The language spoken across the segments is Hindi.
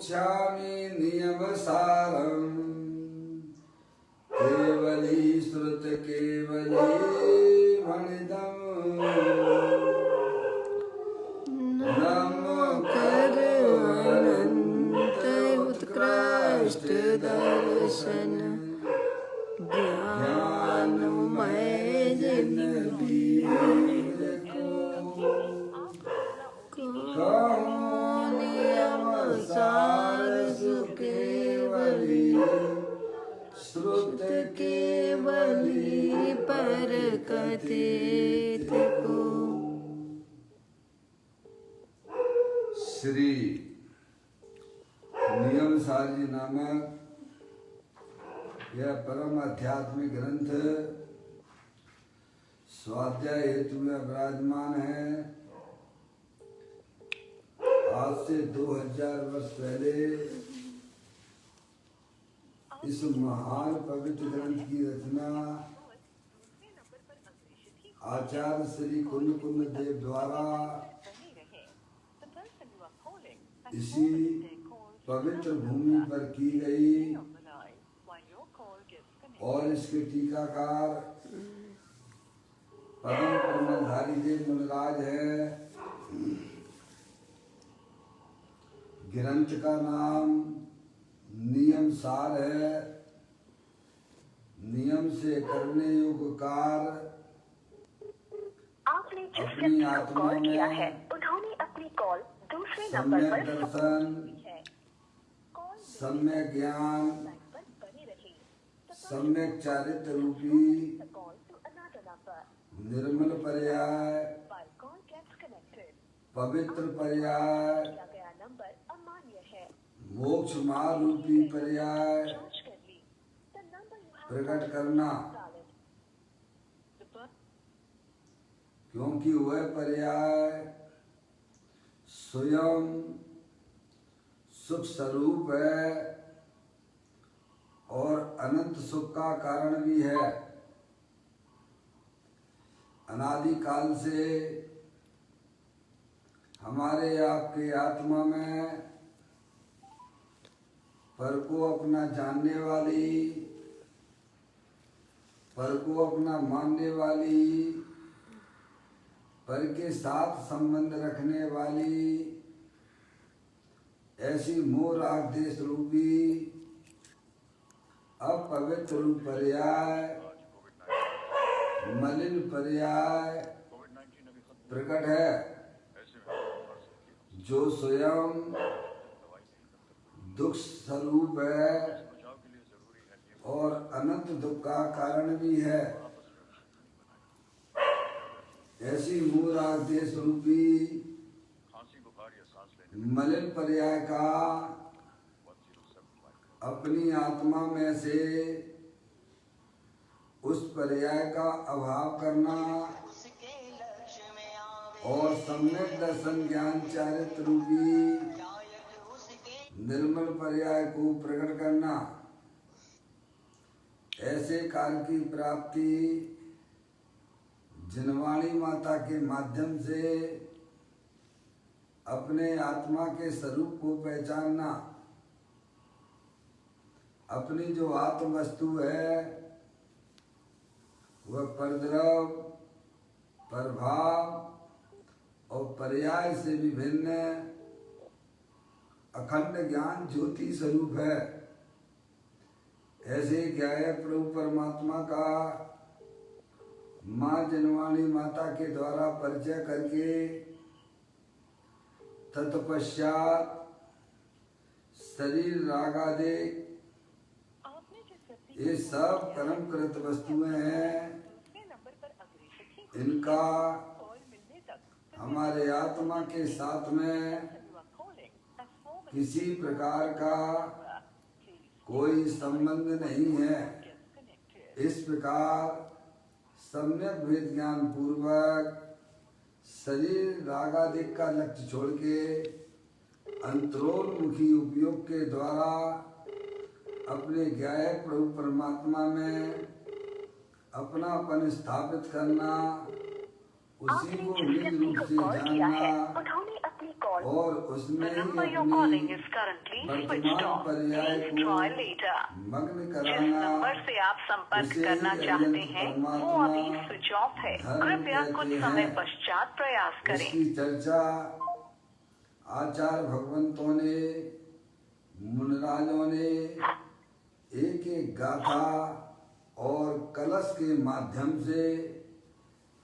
वक्ष्यामि नियमसारम् केवली श्रुत केवली वणिदम् नमकर अनंत उत्कृष्ट दर्शन ज्ञानमय जिन वीर को नियम सार सुकेवली श्रुत केवली पर कथित को। श्री नियम सार जी नामक यह परम आध्यात्मिक ग्रंथ स्वाध्याय हेतु में विराजमान है। आज से 2000 वर्ष पहले इस महान पवित्र ग्रंथ की रचना आचार्य श्री कुंद कुंद देव द्वारा इसी पवित्र भूमि पर की गई और इसके टीकाकार परम ब्रह्मधारी देव मुनिराज है। ग्रंथ का नाम नियम सार है। नियम से करने योग्य कार्य आपने जिस व्यक्ति को कॉल किया है उन्होंने अपनी कॉल दूसरे नंबर पर दर्शन, सम्यक ज्ञान, सम्यक चारित्र रूपी निर्मल पर्याय, पवित्र पर्याय, मोक्ष मार्ग रूपी पर्याय प्रकट करना, क्योंकि वह पर्याय स्वयं सुख स्वरूप है और अनंत सुख का कारण भी है। अनादि काल से हमारे आपके आत्मा में पर को अपना जानने वाली, पर को अपना मानने वाली, पर के साथ संबंध रखने वाली ऐसी मोह राग देश रूपी अपवित्र रूप पर्याय, मलिन पर्याय प्रकट है, जो स्वयं दुख स्वरूप है और अनंत दुख का कारण भी है। ऐसी मूल राग देश रूपी मलिन पर्याय का अपनी आत्मा में से उस पर्याय का अभाव करना और सम्यक दर्शन ज्ञान चारित्र रूपी निर्मल पर्याय को प्रकट करना, ऐसे काल की प्राप्ति जिनवाणी माता के माध्यम से अपने आत्मा के स्वरूप को पहचानना, अपनी जो आत्म वस्तु है वह परद्रव, प्रभाव और पर्याय से विभिन्न अखंड ज्ञान ज्योति स्वरूप है। ऐसे ज्ञाय प्रभु परमात्मा का माँ जनवाणी माता के द्वारा परिचय करके तत्पश्चात शरीर रागादि ये सब कर्मकृत वस्तुएं हैं, इनका हमारे आत्मा के साथ में किसी प्रकार का कोई संबंध नहीं है। इस प्रकार सम्यक वेद ज्ञान पूर्वक शरीर रागादिक का लक्ष्य छोड़ के अंतरोन्मुखी उपयोग के द्वारा अपने ज्ञाय प्रभु परमात्मा में अपनापन स्थापित करना उसी आपने को जिस निज व्यक्ति रूप को से कॉल किया है जानना उन्होंने अपनी कॉल और उसमें ही number you're अपनी calling is currently switched वर्तमान off. पर्याय Please को try later. मग्न जिस कराना, नंबर से आप संपर्क उसे करना ही चाहते अरिहंत हैं वो परमात्मा अभी स्विच ऑफ है। धर्म कृपया कुछ कहते समय हैं। पश्चात प्रयास करें। उसकी चर्चा आचार्य भगवंतों ने, मुनराजों ने एक एक गाथा और कलश के माध्यम से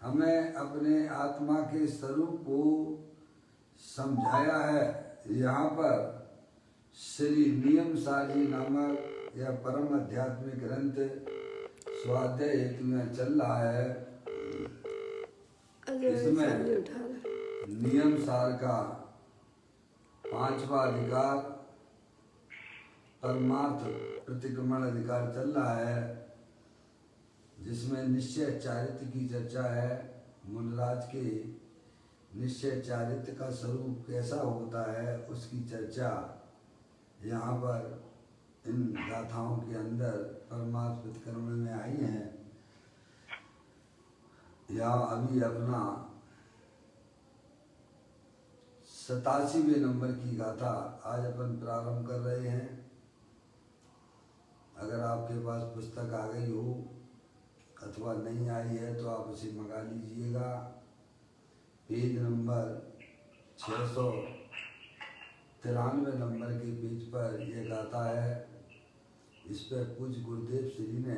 हमें अपने आत्मा के स्वरूप को समझाया है। यहाँ पर श्री नियम सारी नामक यह परम आध्यात्मिक ग्रंथ स्वाध्याय हेतु में चल रहा है। इसमें नियम सार का 5वां अधिकार परमार्थ प्रतिक्रमण अधिकार चल रहा है, जिसमें निश्चय चारित्र की चर्चा है। मुनराज के निश्चय चारित्र का स्वरूप कैसा होता है उसकी चर्चा यहाँ पर इन गाथाओं के अंदर परमार्थ प्रतिक्रमण में आई हैं। यहाँ अभी अपना 87वें नंबर की गाथा आज अपन प्रारंभ कर रहे हैं। अगर आपके पास पुस्तक आ गई हो अथवा नहीं आई है तो आप उसे मंगा लीजिएगा। पेज नंबर 693 नंबर के पेज पर यह गाथा है। इस पर पूज्य गुरुदेव श्री ने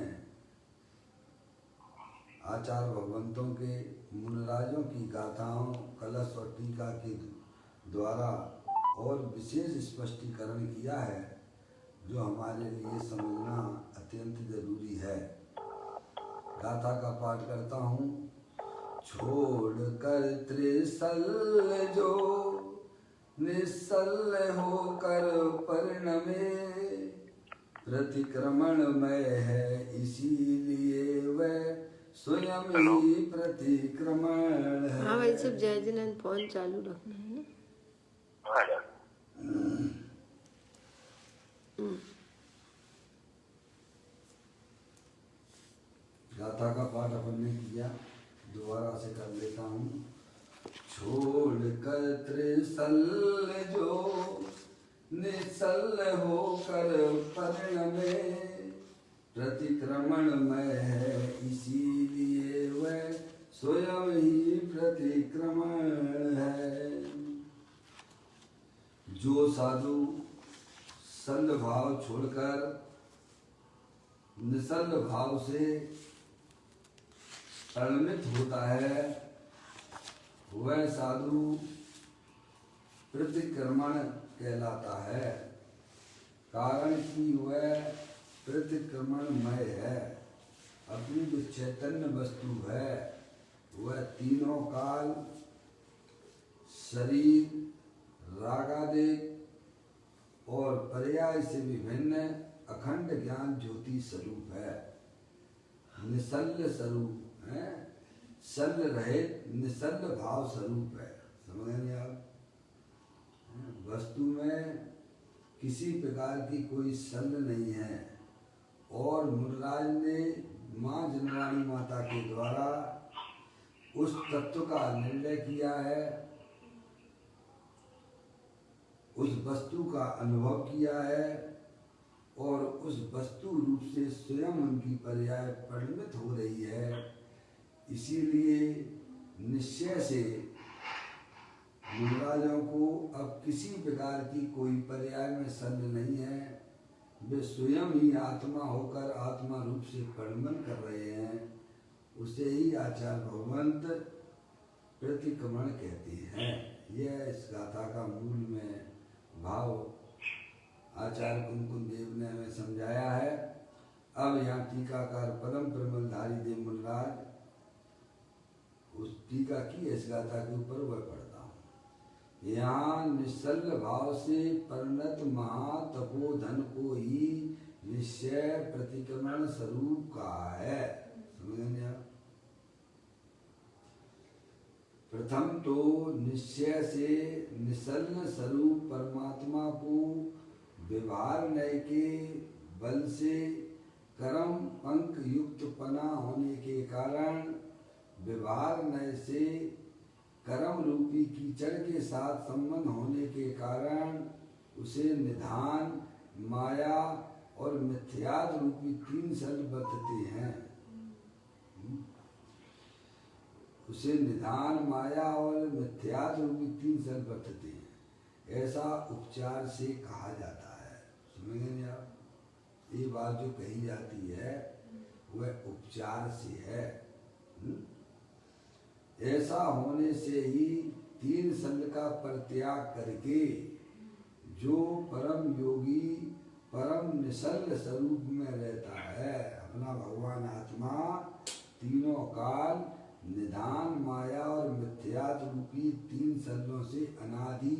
आचार्य भगवंतों के, मुनराजों की गाथाओं, कलश और टीका के द्वारा और विशेष स्पष्टीकरण किया है, जो हमारे लिए समझना अत्यंत जरूरी है। गाथा का पाठ करता हूँ। छोड़ कर त्रिसल जो निसल होकर परिणमे, प्रतिक्रमण में है इसीलिए वह स्वयं ही प्रतिक्रमण है। हाँ भाई सब जय जिनंद फोन चालू रखना है ना। गाथा का पाठ अपन ने किया, दोबारा से कर लेता हूँ। छोड़ कर त्रिसल जो निसल होकर परिणमे, प्रतिक्रमण में है इसीलिए वह स्वयं ही प्रतिक्रमण है। जो साधु सल भाव छोड़कर निसल भाव से परिणमित होता है, वह साधु प्रतिक्रमण कहलाता है। कारण कि वह प्रतिक्रमणमय है। अपनी जो चैतन्य वस्तु है वह तीनों काल, शरीर, रागादिक और पर्याय से विभिन्न अखंड ज्ञान ज्योति स्वरूप है। निसल्ल स्वरूप है, शल्य रहित निसल्ल भाव स्वरूप है। समझ नहीं आप? वस्तु में किसी प्रकार की कोई शल्य नहीं है। और मुनराज ने माँ जनरानी माता के द्वारा उस तत्व का निर्णय किया है, उस वस्तु का अनुभव किया है और उस वस्तु रूप से स्वयं उनकी पर्याय परिणमित हो रही है। इसीलिए निश्चय से मुनराजों को अब किसी प्रकार की कोई पर्याय में शल्य नहीं है। वे स्वयं ही आत्मा होकर आत्मा रूप से परिणमन कर रहे हैं। उसे ही आचार्य भगवंत प्रतिक्रमण कहते हैं। यह इस गाथा का मूल में भाव आचार्य कुमकुम देव ने हमें समझाया है। अब यहाँ टीकाकार परम परिमलधारी देव मुनराज उस टीका की इस गाथा के ऊपर वह पढ़ता हूँ। यहाँ निश्चल भाव से परिणत महातपोधन को ही निश्चय प्रतिक्रमण स्वरूप कहा है। समझेंगे आप? प्रथम तो निश्चय से निसल्ल स्वरूप परमात्मा को व्यवहारने के बल से कर्म पंख युक्त पना होने के कारण व्यवहार नय से कर्म रूपी कीचड़ के साथ संबंध होने के कारण उसे निधान, माया और मिथ्यात्व रूपी तीन सल बरतते हैं। उसे निधान, माया और मिथ्यात्व रूपी तीन सल बरतते हैं, ऐसा उपचार से कहा जाता है। समझेंगे नहीं आप? ये बात जो कही जाती है वह उपचार से है। ऐसा होने से ही तीन संग का परित्याग करके जो परम योगी परम निश्चल स्वरूप में रहता है, अपना भगवान आत्मा तीनों काल निधान, माया और मिथ्यात्व रूपी तीन संगों से अनादि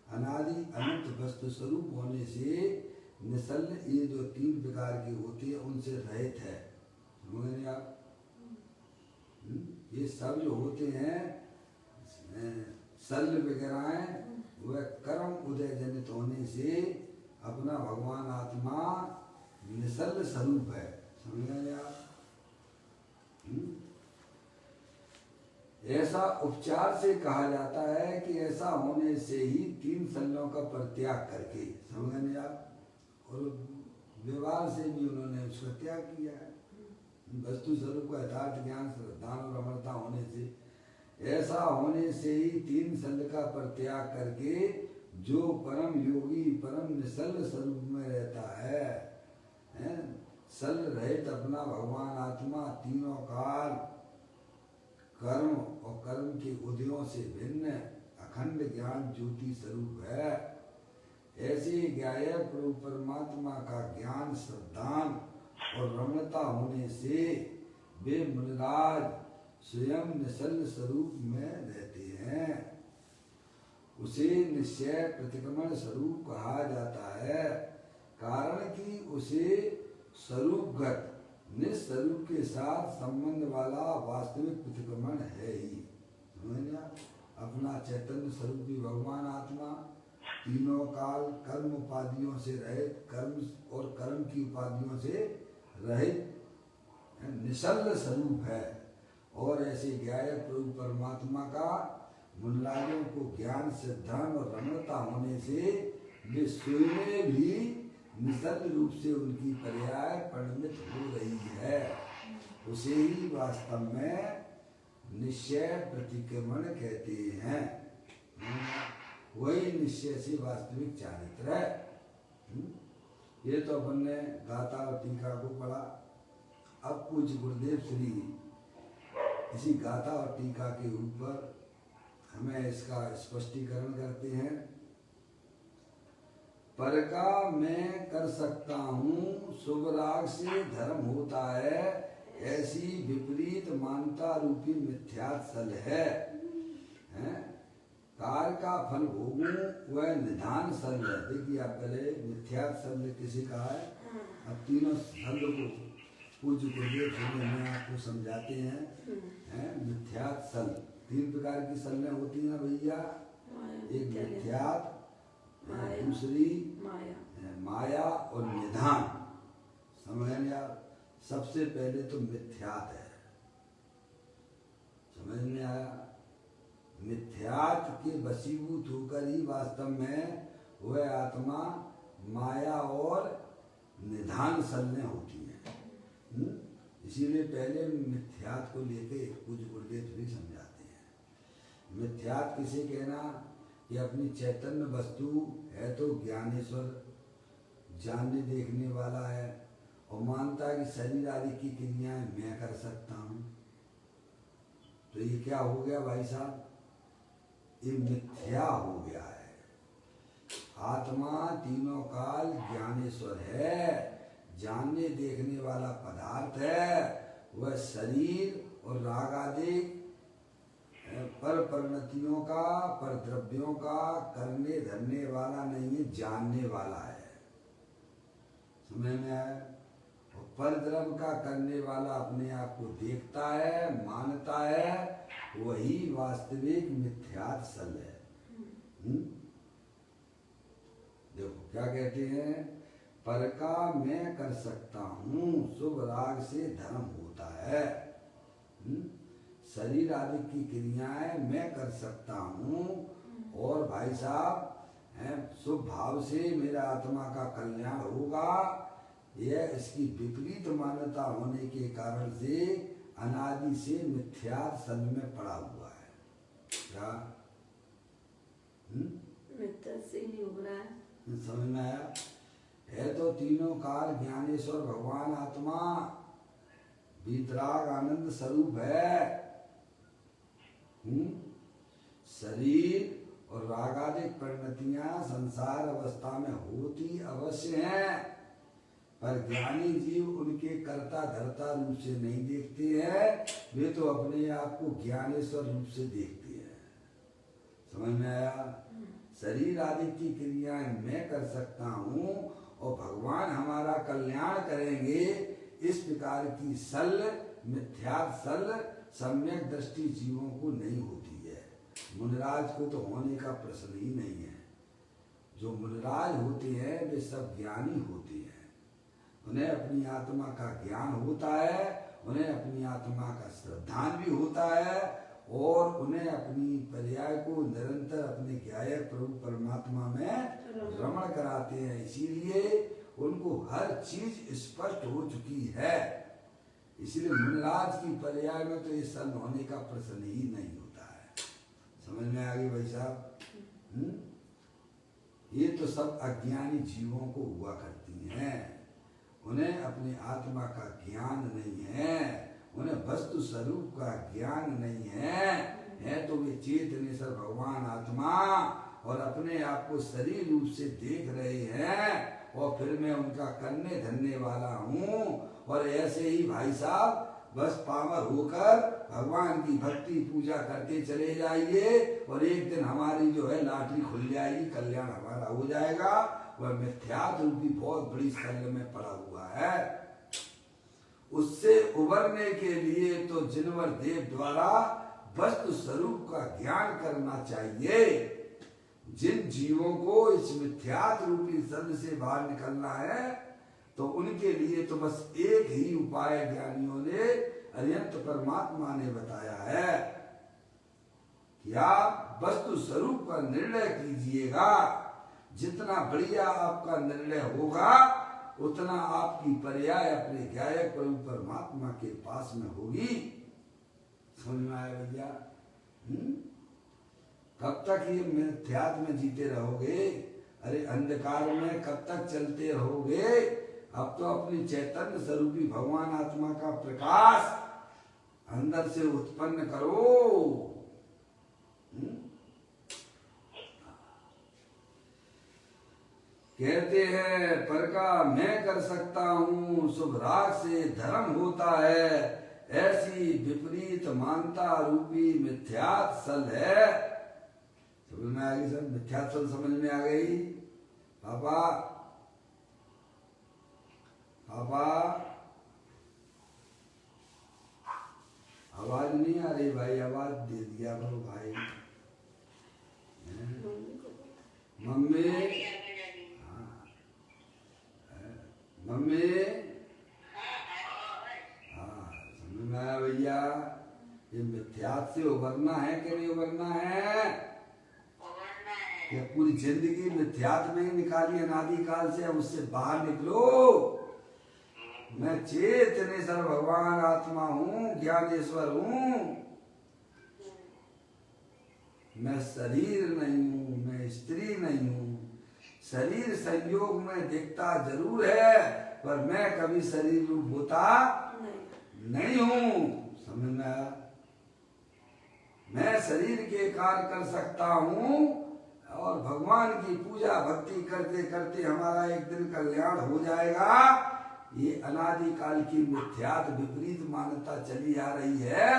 अनंत वस्तु स्वरूप होने से निश्चल, ये जो तीन प्रकार के होते हैं उनसे रहित है। समझ आप? ये सब जो होते हैं सल वगैरह, वह कर्म उदय जनित होने से अपना भगवान आत्मा निश्चल स्वरूप है। समझ गए आप? ऐसा उपचार से कहा जाता है कि ऐसा होने से ही तीन सल्लों का परित्याग करके, समझ गए आप? और व्यवहार से भी उन्होंने उसका त्याग किया है। वस्तु स्वरूप का यथार्थ ज्ञान, श्रद्धा और अमरता होने से, ऐसा होने से ही तीन संग का परित्याग करके जो परम योगी परम निश्चल स्वरूप में रहता है, सल रहित अपना भगवान आत्मा तीनों काल कर्म और कर्म के उदयों से भिन्न अखंड ज्ञान ज्योति स्वरूप है। ऐसे ज्ञाय प्रभु परमात्मा का ज्ञान, श्रद्धान और रमणता होने से वे मुनिराज स्वयं निश्चल स्वरूप में रहते हैं। उसे निश्चय प्रतिक्रमण स्वरूप कहा जाता है, कारण कि उसे स्वरूपगत निस्वरूप के साथ संबंध वाला वास्तविक प्रतिक्रमण है ही। अपना चैतन्य स्वरूप भी भगवान आत्मा तीनों काल कर्म उपाधियों से रहित, कर्म और कर्म की उपाधियों से रहित निश्चल स्वरूप है। और ऐसे ज्ञाय प्रभु परमात्मा का मुनिराजों को ज्ञान, सिद्धांत और रमणता होने से वे स्वयं भी निश्चल रूप से उनकी पर्याय परिणमित हो रही है। उसे ही वास्तव में निश्चय प्रतिक्रमण कहते हैं। वही निश्चय से वास्तविक चारित्र है। ये तो अपन ने गाथा और टीका को पढ़ा। अब पूज्य गुरुदेव श्री इसी गाथा और टीका के ऊपर हमें इसका स्पष्टीकरण करते हैं। पर का मैं कर सकता हूँ, शुभ राग से धर्म होता है, ऐसी विपरीत मानता रूपी मिथ्यात्सल है। कार्य का फल भोगूं वह निधान सल है। देखिए आप पहले मिथ्यात्सल किसी का है, अब तीनों सल को पूज्य गुरुदेव जी हमें आपको समझाते हैं। मिथ्यात्सल तीन प्रकार की सल्लें होती हैं भैया। एक मिथ्यात, दूसरी माया और निधान। समझ में आया? सबसे पहले तो मिथ्यात है। समझ में आया? मिथ्यात के वशीभूत होकर ही वास्तव में वह आत्मा माया और निधान सल्लें होती हैं। इसीलिए पहले मिथ्यात को लेके कुछ गुरुदेव भी समझाते हैं। मिथ्यात किसे कहना कि अपनी चैतन्य वस्तु है तो ज्ञानेश्वर, जानने देखने वाला है, और मानता है कि शरीर आदि की क्रियाएं मैं कर सकता हूँ। तो ये क्या हो गया भाई साहब? ये मिथ्या हो गया है। आत्मा तीनों काल ज्ञानेश्वर है, जानने देखने वाला पदार्थ है। वह शरीर और राग आदि पर परिणतियों का, पर द्रव्यों का करने धरने वाला नहीं है, जानने वाला है। समझ में आया? और पर द्रव्य का करने वाला अपने आप को देखता है, मानता है, वही वास्तविक मिथ्यात्सल है। देखो क्या कहते हैं, पर का मैं कर सकता हूँ, शुभ राग से धर्म होता है। शरीर आदि की क्रियाएं मैं कर सकता हूँ और भाई साहब हैं शुभ भाव से मेरा आत्मा का कल्याण होगा, यह इसकी विपरीत मान्यता होने के कारण से अनादि से मिथ्या सल में पड़ा हुआ है। क्या मिथ्या से नहीं हो रहा है, समझ में आया? है तो तीनों काल ज्ञानेश्वर भगवान आत्मा वीतराग आनंद स्वरूप है। शरीर और रागादिक परिणतियां संसार अवस्था में होती अवश्य हैं, पर ज्ञानी जीव उनके कर्ता धर्ता रूप से नहीं देखते हैं, वे तो अपने आप को ज्ञानेश्वर रूप से देखते हैं। समझ में आया? शरीर आदि की क्रियाएं मैं कर सकता हूँ और भगवान हमारा कल्याण करेंगे, इस प्रकार की सल मिथ्या सल सम्यक दृष्टि जीवों को नहीं होती है। मुनिराज को तो होने का प्रश्न ही नहीं है। जो मुनिराज होते हैं वे सब ज्ञानी होते हैं, उन्हें अपनी आत्मा का ज्ञान होता है, उन्हें अपनी आत्मा का श्रद्धान भी होता है और उन्हें अपनी पर्याय को निरंतर अपने ज्ञायक प्रभु परमात्मा में रमण कराते हैं। इसीलिए उनको हर चीज स्पष्ट हो चुकी है। इसलिए मुनिराज की पर्याय में तो ये सल होने का प्रश्न ही नहीं होता है। समझ में आ गई भाई साहब? ये तो सब अज्ञानी जीवों को हुआ करती हैं, उन्हें अपनी आत्मा का ज्ञान नहीं है, उन्हें वस्तु स्वरूप का ज्ञान नहीं है तो वे चेतनेश्वर भगवान आत्मा और अपने आप को शरीर रूप से देख रहे हैं और फिर मैं उनका करने धरने वाला हूँ। और ऐसे ही भाई साहब बस पावर होकर भगवान की भक्ति पूजा करते चले जाइए और एक दिन हमारी जो है लाटरी खुल जाएगी, कल्याण हमारा हो जाएगा। वह मिथ्यात्व रूपी बहुत बड़ी सल में पड़ा हुआ है। उससे उबरने के लिए तो जिनवर देव द्वारा वस्तु स्वरूप का ज्ञान करना चाहिए। जिन जीवों को इस मिथ्यात्व रूपी सल से बाहर निकलना है तो उनके लिए तो बस एक ही उपाय ज्ञानियों ने अरिहंत परमात्मा ने बताया है कि आप वस्तु स्वरूप का निर्णय कीजिएगा। जितना बढ़िया आपका निर्णय होगा उतना आपकी पर्याय अपने ज्ञायक प्रभु परमात्मा के पास में होगी। समझ में आया भैया? कब तक ये मिथ्यात्व में जीते रहोगे? अरे अंधकार में कब तक चलते रहोगे? अब तो अपनी चैतन्य स्वरूपी भगवान आत्मा का प्रकाश अंदर से उत्पन्न करो। कहते हैं पर का मैं कर सकता हूँ, शुभ राग से धर्म होता है, ऐसी विपरीत मानता रूपी मिथ्यात् सल है। समझ में आ गई? सब मिथ्यात् सल समझ में आ गई? पापा पापा आवाज नहीं आ रही भाई, आवाज दे दिया करो भाई। मम्मी मम्मी हाँ समझ में आया भैया? ये मिथ्यात्व से उबरना है कि नहीं उबरना है? या पूरी जिंदगी मिथ्यात्व में ही निकाली अनादिकाल से, अब उससे बाहर निकलो। मैं चेतनेश्वर भगवान आत्मा हूँ, ज्ञानेश्वर हूँ। मैं शरीर नहीं हूँ, मैं स्त्री नहीं हूँ। शरीर संयोग में दिखता जरूर है पर मैं कभी शरीर रूप होता नहीं हूँ। समझ में आया? मैं शरीर के कार्य कर सकता हूँ और भगवान की पूजा भक्ति करते करते हमारा एक दिन कल्याण हो जाएगा। ये अनादिकाल की मिथ्यात्व विपरीत मान्यता चली आ रही है,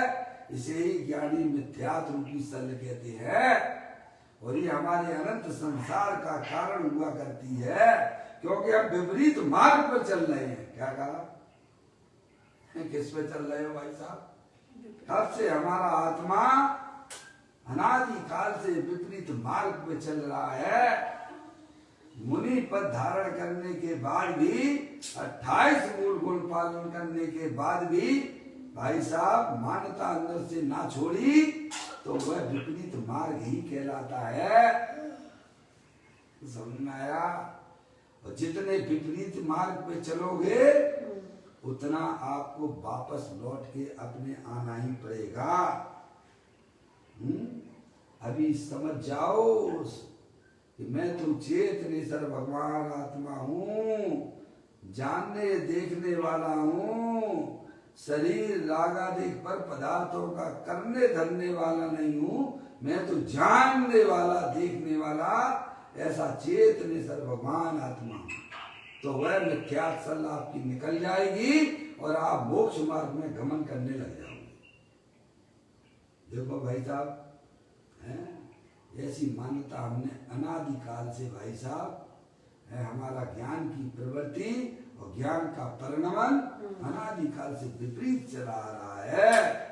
इसे ही ज्ञानी मिथ्यात्व रूपी सल कहते हैं। और ये हमारे अनंत संसार का कारण हुआ करती है, क्योंकि हम विपरीत मार्ग पर चल रहे हैं। क्या कहा? किस पे चल रहे हो भाई साहब? कब से हमारा आत्मा अनादिकाल से विपरीत मार्ग पे चल रहा है। मुनि पद धारण करने के बाद भी 28 मूल गुण पालन करने के बाद भी भाई साहब मान्यता अंदर से ना छोड़ी तो वह विपरीत मार्ग ही कहलाता है। समझ में आया? और जितने विपरीत मार्ग पे चलोगे उतना आपको वापस लौट के अपने आना ही पड़ेगा। अभी समझ जाओ कि मैं तो चेतनेश्वर भगवान आत्मा हूँ, जानने देखने वाला हूँ, शरीर रागादिक पर पदार्थों का करने धरने वाला नहीं हूँ, मैं तो जानने वाला देखने वाला ऐसा चेतनेश्वर भगवान आत्मा हूँ। तो वह मिथ्यात्सल आपकी निकल जाएगी और आप मोक्ष मार्ग में गमन करने लग जाओगे। देखो भाई साहब, ऐसी मान्यता हमने अनादिकाल से भाई साहब है, हमारा ज्ञान की प्रवृत्ति और ज्ञान का परिणमन अनादिकाल से विपरीत चला आ रहा है।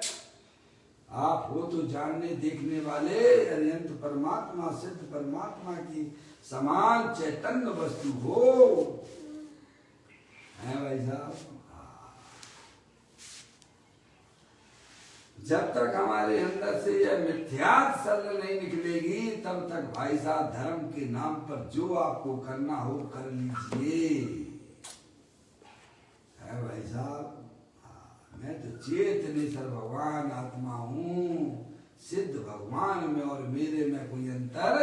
आप हो तो जानने देखने वाले अनंत परमात्मा, सिद्ध परमात्मा की समान चैतन्य वस्तु हो, है भाई साहब। जब तक हमारे अंदर से यह मिथ्यात सल नहीं निकलेगी तब तक भाई साहब धर्म के नाम पर जो आपको करना हो कर लीजिए, है भाई साहब। मैं तो चेतनेश्वर भगवान आत्मा हूँ, सिद्ध भगवान में और मेरे में कोई अंतर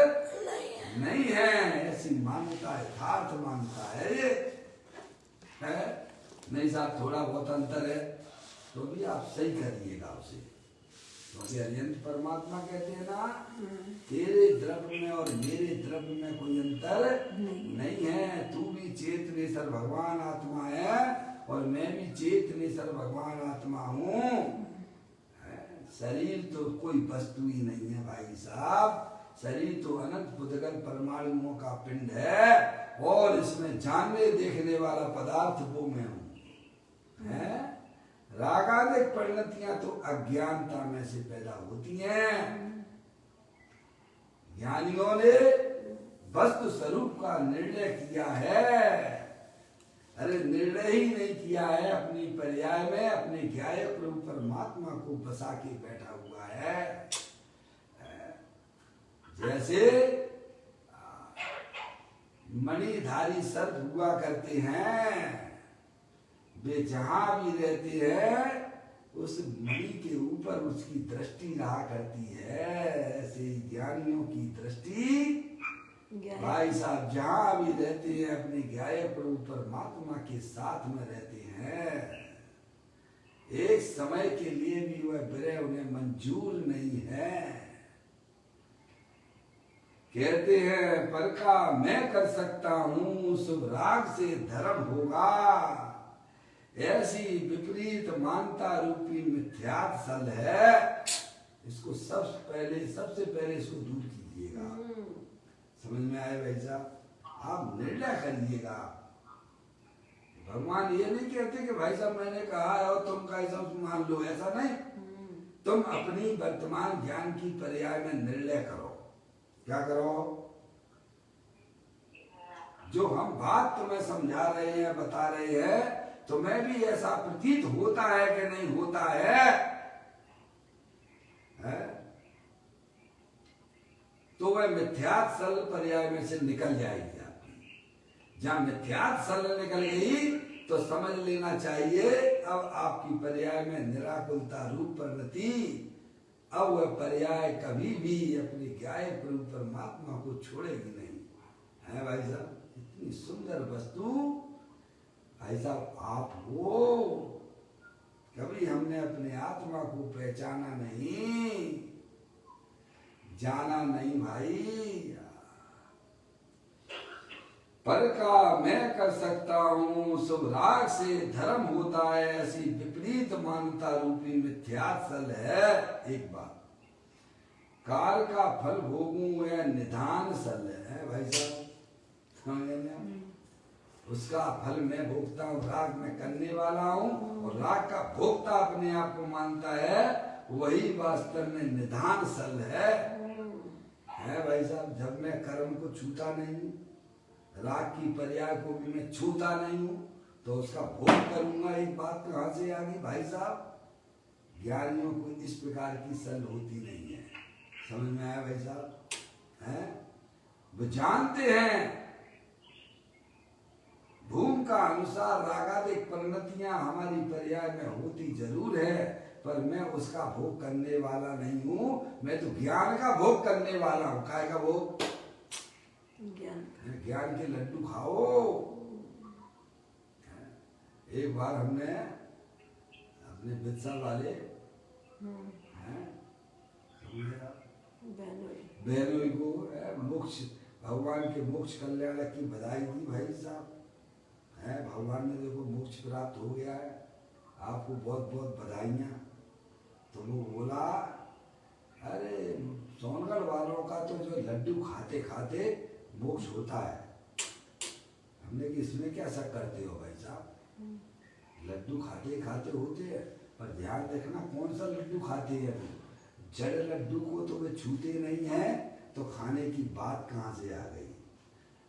नहीं है। ऐसी मान्यता यथार्थ मानता है ये, है नहीं साहब? थोड़ा बहुत अंतर है तो भी आप सही करिएगा उसे, क्योंकि अनंत परमात्मा कहते हैं ना, तेरे द्रव्य में और मेरे द्रव्य में कोई अंतर नहीं है। तू भी चेतनेश्वर भगवान आत्मा है और मैं भी चेतनेश्वर भगवान आत्मा हूँ। शरीर तो कोई वस्तु ही नहीं है भाई साहब, शरीर तो अनंत पुद्गल परमाणुओं का पिंड है और इसमें जानने देखने वाला पदार्थ वो मैं हूँ। रागादिक परिणतियां तो अज्ञानता में से पैदा होती हैं। ज्ञानियों ने वस्तु स्वरूप का निर्णय किया है। अरे निर्णय ही नहीं किया है, अपनी पर्याय में अपने ज्ञाय प्रभु परमात्मा को बसा के बैठा हुआ है। जैसे मणिधारी सर्प हुआ करते हैं, वे जहां भी रहते हैं उस मणि के ऊपर उसकी दृष्टि रहा करती है। ऐसे ज्ञानियों की दृष्टि भाई साहब जहां भी रहते हैं अपने ज्ञाय प्रभु परमात्मा के साथ में रहते हैं। एक समय के लिए भी वह विरह उन्हें मंजूर नहीं है। कहते हैं पर का मैं कर सकता हूं, शुभ राग से धर्म होगा। ऐसी विपरीत मानता रूपी मिथ्यात सल है, इसको सबसे पहले इसको दूर कीजिएगा। समझ में आए भाई साहब? आप निर्णय करिएगा। भगवान ये नहीं कहते कि भाई साहब मैंने कहा है और तुम कैसा मान लो, ऐसा नहीं। तुम अपनी वर्तमान ज्ञान की पर्याय में निर्णय करो। क्या करो? जो हम बात तुम्हें समझा रहे हैं, बता रहे हैं, तुम्हें भी ऐसा प्रतीत होता है कि नहीं होता है? तो वह मिथ्यात सल पर्याय में से निकल जाएगी आपकी। जहां मिथ्यात सल निकल गई तो समझ लेना चाहिए अब आपकी पर्याय में निराकुलता रूप परिणति। अब वह पर्याय कभी भी अपने ज्ञाय प्रभु परमात्मा को छोड़ेगी नहीं, है भाई साहब। इतनी सुंदर वस्तु भाई साहब आप हो। कभी हमने अपने आत्मा को पहचाना नहीं, जाना नहीं भाई। पर का मैं कर सकता हूँ, शुभ राग से धर्म होता है। ऐसी विपरीत मानता रूपी मिथ्यासल है। एक बात, काल का फल भोगूं यह निधान सल है भाई साहब। उसका फल मैं भोगता हूँ, राग में करने वाला हूँ और राग का भोक्ता अपने आप को मानता है, वही वास्तव में निधान सल है भाई साहब। जब मैं कर्म को छूता नहीं हूँ, राग की पर्याय को भी मैं छूता नहीं हूँ, तो उसका भोग करूंगा। एक बात कहाँ से आ गई भाई साहब? ज्ञानियों को इस प्रकार की सल होती नहीं है। समझ में आया भाई साहब? हैं? वो जानते हैं भूमि का अनुसार रागादिक परिणतियां हमारी पर्याय में होती जरूर है, पर मैं उसका भोग करने वाला नहीं हूँ। मैं तो ज्ञान का भोग करने वाला हूँ। काय का भोग? ज्ञान के लड्डू खाओ। एक बार हमने अपने बिरसा वाले बहनोई को मोक्ष, भगवान के मोक्ष कल्याण की बधाई दी भाई साहब। है भगवान ने देखो मोक्ष प्राप्त हो गया है, आपको बहुत बहुत बधाइयाँ। तो वो बोला अरे सोनगढ़ वालों का तो जो लड्डू खाते खाते मोक्ष होता है। हमने कि इसमें क्या शक करते हो भाई साहब? लड्डू खाते खाते होते हैं, पर ध्यान रखना कौन सा लड्डू खाते हैं। जड़ लड्डू को तो वे छूते नहीं है, तो खाने की बात कहाँ से आ गई?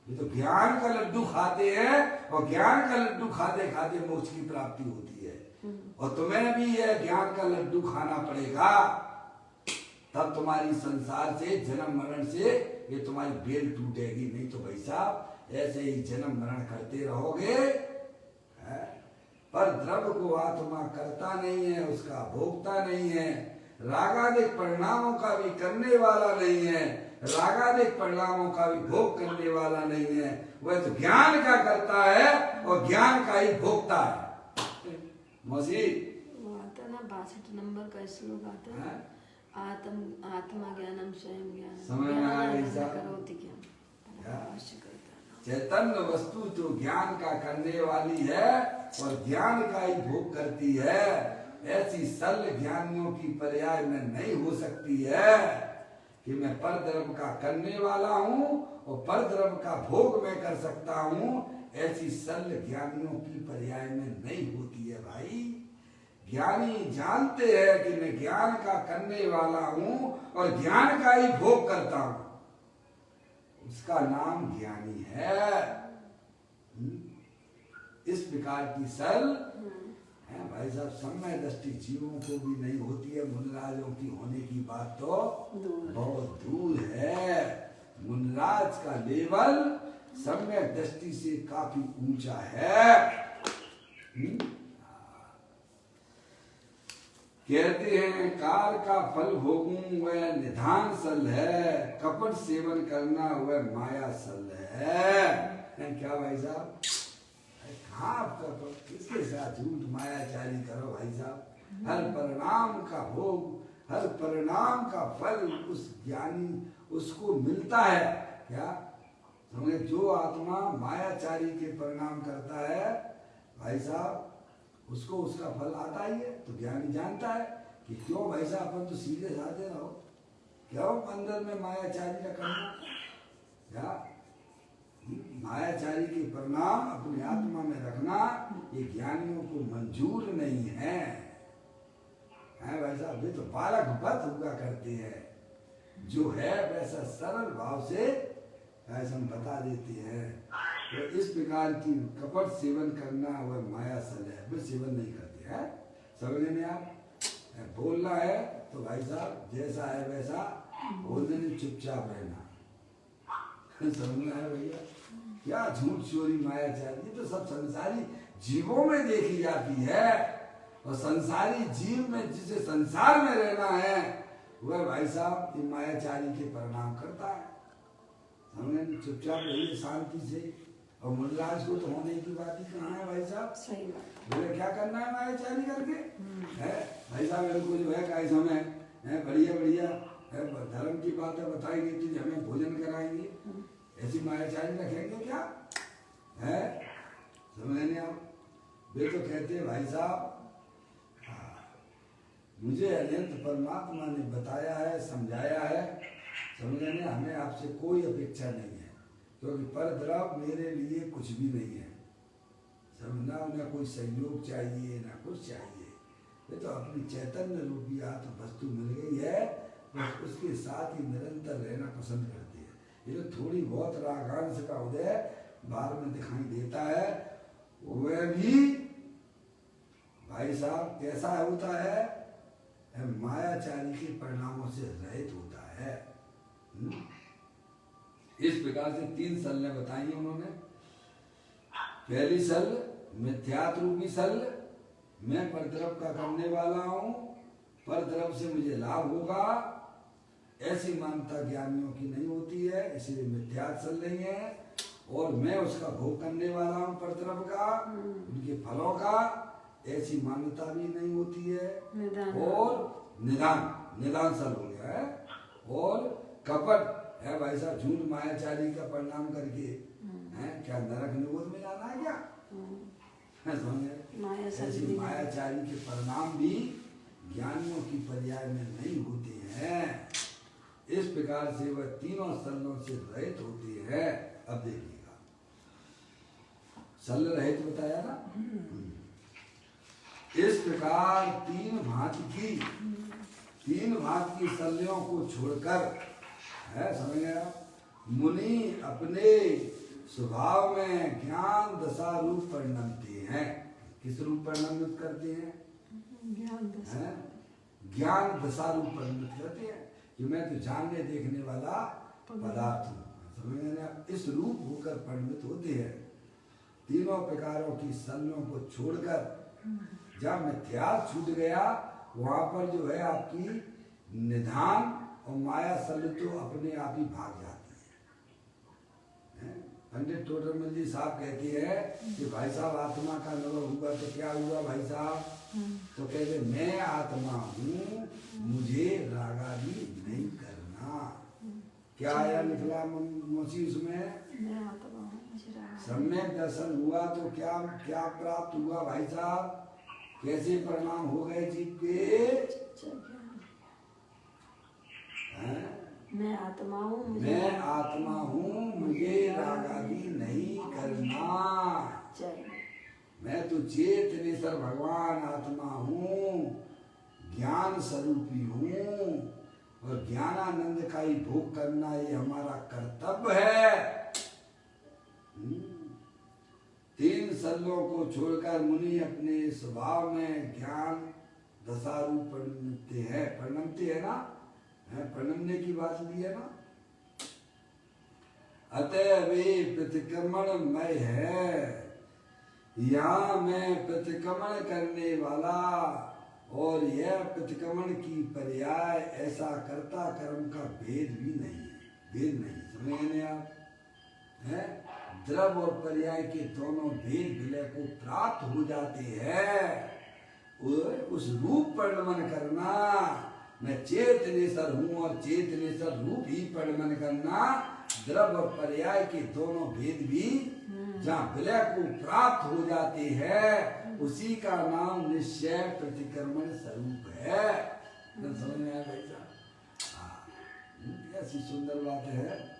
ये तो ज्ञान का लड्डू खाते हैं, और ज्ञान का लड्डू खाते खाते मोक्ष की प्राप्ति होती है। और तुम्हें भी ये ज्ञान का लड्डू खाना पड़ेगा, तब तुम्हारी संसार से जन्म मरण से ये तुम्हारी बेल टूटेगी। नहीं तो भाई साहब ऐसे ही जन्म मरण करते रहोगे। पर द्रव्य को आत्मा करता नहीं है, उसका भोगता नहीं है, रागादिक परिणामों का भी करने वाला नहीं है, रागादिक परिणामों का भी भोग करने वाला नहीं है। वह तो ज्ञान का करता है और ज्ञान का ही भोगता है। मसीह वो आता ना 62 नंबर का श्लोक आता है, आत्मा ज्ञानम स्वयं ज्ञान समझ में आ रही साहब? करोति ज्ञान चैतन्य वस्तु जो ज्ञान का करने वाली है और ज्ञान का ही भोग करती है, ऐसी सल ज्ञानियों की पर्याय में नहीं हो सकती है कि मैं परधर्म का करने वाला हूँ और परधर्म का भोग मैं कर सकता हूँ। ऐसी सल ज्ञानियों की पर्याय में नहीं होती है भाई। ज्ञानी जानते हैं कि मैं ज्ञान का करने वाला हूँ और ज्ञान का ही भोग करता हूँ, उसका नाम ज्ञानी है। इस प्रकार की सल है भाई साहब समय दृष्टि जीवों को भी नहीं होती है। मुनराजों की होने की बात तो बहुत दूर है। मुनराज का लेवल समय दृष्टि से काफी ऊंचा है। कहते हैं कार का फल भोगूं वह निधान सल है, कपट सेवन करना वह माया सल है। क्या भाई साहब? कहाँ आपका किसके साथ झूठ मायाचारी करो भाई साहब। हर परिणाम का भोग, हर परिणाम का फल उस ज्ञानी उसको मिलता है। क्या समझे? जो आत्मा मायाचारी के परिणाम करता है भाई साहब, उसको उसका फल आता ही है। तो ज्ञानी जानता है कि क्यों भाई साहब अपन तो सीधे साधे रहो, क्यों अंदर में मायाचारी का करना। क्या मायाचारी के परिणाम अपनी आत्मा में रखना ये ज्ञानियों को मंजूर नहीं है। भाई साहब वे तो बालक बत हुआ करते हैं, जो है वैसा सरल भाव से ऐसा हम बता देते हैं। तो इस प्रकार की कपट सेवन करना वह माया सल है, वे सेवन नहीं करते हैं। समझ में आप? बोलना है तो भाई साहब जैसा है वैसा बोलने में चुपचाप रहना। समझ में आया भैया? क्या झूठ चोरी मायाचारी तो सब संसारी जीवों में देखी जाती है। और संसारी जीव में जिसे संसार में रहना है वह भाई साहब ये मायाचारी के परिणाम करता है। समझे? चुपचाप रहिए शांति से। और मुनराज को तो होने की बात ही कहाँ है भाई साहब? सही बात। बोले क्या करना है मायाचारी करके? है भाई साहब इनको जो है काय समय है बढ़िया बढ़िया है धर्म की बातें बताएंगे कि हमें भोजन कराएंगे, ऐसी मायाचारी रखेंगे क्या? है समझ नहीं आप? वे तो कहते हैं भाई साहब मुझे अनंत परमात्मा ने बताया है, समझाया है। समझने हमें आपसे कोई अपेक्षा नहीं है, क्योंकि परद्रव मेरे लिए कुछ भी नहीं है। समझना उन्हें कोई सहयोग चाहिए ना कुछ चाहिए। ये तो अपनी चैतन्य रूपी आत्म वस्तु मिल गई है, बस उसके साथ ही निरंतर रहना पसंद करती है। ये तो थोड़ी बहुत रागांश का उदय बाहर में दिखाई देता है, वह भी भाई साहब कैसा होता है? मायाचारी के परिणामों से रहित होता है। इस प्रकार से 3 सल्लें बताई उन्होंने। पहली सल मिथ्यात्व रूपी सल, मैं परतरफ का करने वाला हूं, परतरफ से मुझे लाभ होगा, ऐसी मान्यता ज्ञानियों की नहीं होती है, इसलिए मिथ्यात्व सल नहीं है। और मैं उसका भोग करने वाला हूं परतरफ का, उनके फलों का, ऐसी मान्यता भी नहीं होती है। और निदान सल हो गया है। और कपट है भाई साहब, झूठ मायाचारी का परिणाम करके है क्या नरक निगोद में जाना है क्या? ऐसी मायाचारी के परिणाम भी ज्ञानियों की पर्याय में नहीं होते हैं। इस प्रकार से वह तीनों सल्लों से रहित होती है। अब देखिएगा, सल रहित बताया ना। इस प्रकार तीन भांति की सल्यों को छोड़कर है, समझ गया, मुनि अपने स्वभाव में ज्ञान दशा रूप परिणमते हैं। किस रूप परिणमित करते हैं? ज्ञान दशा रूप परिणमित करते हैं कि मैं तो जानने देखने वाला पदार्थ हूँ, समझ गए। इस रूप होकर परिणमित होते हैं। तीनों प्रकारों की सल्लों को छोड़कर जब मिथ्यात्व छूट गया, वहां पर जो है आपकी निधान और माया सल तो अपने आप ही भाग जाती है। पंडित टोडरमल जी साहब कहते हैं कि भाई साहब आत्मा का अनुभव हुआ तो क्या हुआ भाई साहब? तो कहते मैं आत्मा हूँ, मुझे रागादि नहीं करना। क्या आया निकला मोची उसमें? सम्यक दर्शन हुआ तो क्या क्या प्राप्त हुआ भाई साहब? कैसे परिणाम हो गए जीव के? मैं आत्मा हूँ, मुझे रागादि नहीं करना। मैं तो चेतनेश्वर भगवान आत्मा हूँ, ज्ञान स्वरूपी हूँ, और ज्ञानानंद का ही भोग करना ये हमारा कर्तव्य है। 3 सल्लों को छोड़कर मुनि अपने स्वभाव में ज्ञान दशा रूप परिणमते है ना, परिणमने की बात ली है ना। अतः वे प्रतिक्रमण मय है, यहाँ मैं प्रतिक्रमण करने वाला और यह प्रतिक्रमण की पर्याय ऐसा कर्ता कर्म का भेद भी नहीं है। भेद नहीं, समझ गए आप? है द्रव और पर्याय के दोनों भेद विलय को प्राप्त हो जाते हैं। उस रूप परिणमन करना, मैं चेतनेश्वर हूँ और चेतनेश्वर रूप ही परिणमन करना, द्रव और पर्याय के दोनों भेद भी जहाँ विलय को प्राप्त हो जाते हैं, उसी का नाम निश्चय प्रतिक्रमण स्वरूप है। समझ में आया भाई साहब? ऐसी सुंदर बात है।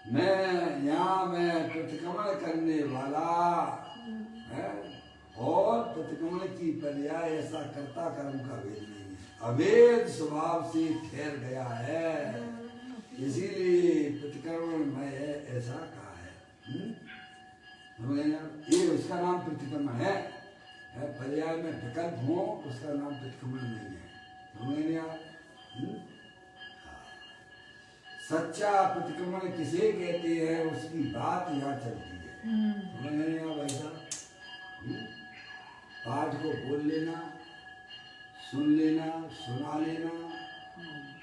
मैं प्रतिक्रमण करने वाला है, और प्रतिक्रमण की पर्याय ऐसा कर्ता कर्म का भेद नहीं है, अभेद स्वभाव से ठहर गया है, इसीलिए प्रतिक्रमण में ऐसा कहा है। ये उसका नाम प्रतिक्रमण है। पर्याय में विकल्प हो उसका नाम प्रतिक्रमण नहीं है, समझेंगे आप? सच्चा प्रतिक्रमण किसे कहते हैं उसकी बात यहाँ चलती है, समझेंगे आप भाई साहब? पाठ को बोल लेना, सुन लेना, सुना लेना,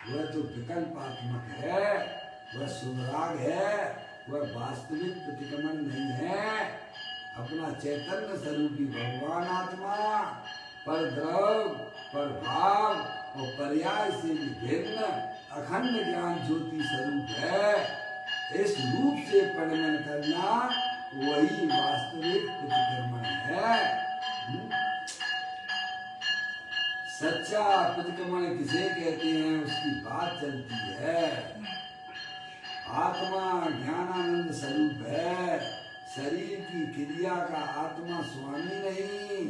वह तो विकल्पात्मक है, वह सुराग है, वह वास्तविक प्रतिक्रमण नहीं है। अपना चैतन्य स्वरूपी भगवान आत्मा पर द्रव, पर भाव और पर्याय से विभिन्न अखंड ज्ञान ज्योति स्वरूप है। इस रूप से परिणमन करना वही वास्तविक प्रतिक्रमण है। सच्चा प्रतिक्रमण किसे कहते हैं उसकी बात चलती है। आत्मा ज्ञानानंद स्वरूप है, शरीर की क्रिया का आत्मा स्वामी नहीं,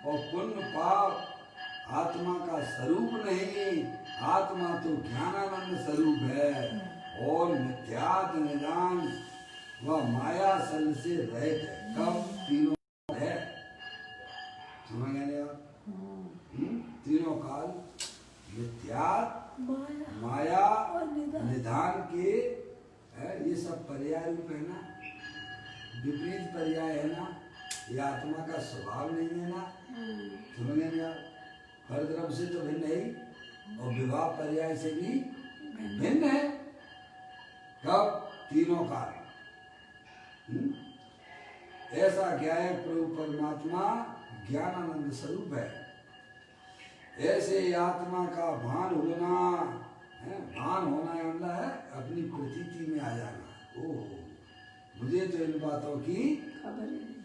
और पुण्य पाप आत्मा का स्वरूप नहीं। आत्मा तो ज्ञानानंद स्वरूप है और मिथ्यात्व निदान व माया सल से रहित है। कब? तीनों है, समझ गए आप? तीनों काल माया और निधान के ये सब पर्याय रूप है ना, विपरीत पर्याय है ना, ये आत्मा का स्वभाव नहीं है ना। समझ गए आप? परद्रव्य से तो भिन्न है ही, और विभाव पर्याय से भी भिन्न है। कब? तीनों काल। ऐसा ज्ञाय प्रभु परमात्मा ज्ञानानंद स्वरूप है। ऐसे आत्मा का भान होना है, भान होना मतलब है अपनी प्रतीति में आ जाना। ओह, मुझे तो इन बातों की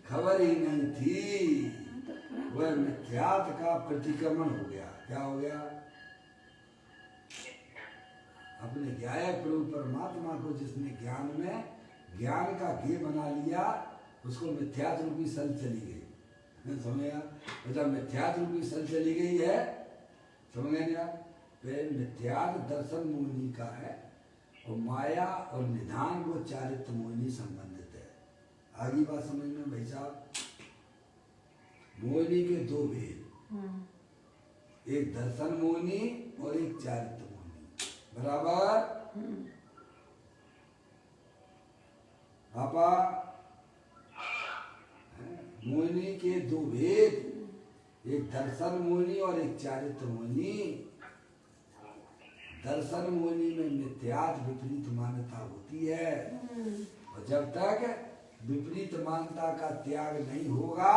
खबर ही नहीं थी। वह मिथ्यात्व का प्रतिक्रमण हो गया। क्या हो गया? अपने ज्ञाय प्रभु परमात्मा को जिसने ज्ञान में ज्ञान का घे बना लिया, उसको मिथ्यात्व रूपी सल चली गई। समझ आप? जब मिथ्यात्व रूपी सल चली गई है, समझ गए आप? मिथ्यात्व दर्शन मोहिनी का है, और माया और निधान वो चारित्र मोहिनी संबंधित है। आगे बात समझ में भाई साहब? मोहिनी के दो भेद, एक दर्शन मोहिनी और एक चारित्र मोहिनी। बराबर? पापा, मोहिनी के दो भेद, एक दर्शन मोहिनी और एक चारित्र मोहिनी। दर्शन मोहिनी में मिथ्यात्व विपरीत मान्यता होती है, और जब तक विपरीत मान्यता का त्याग नहीं होगा,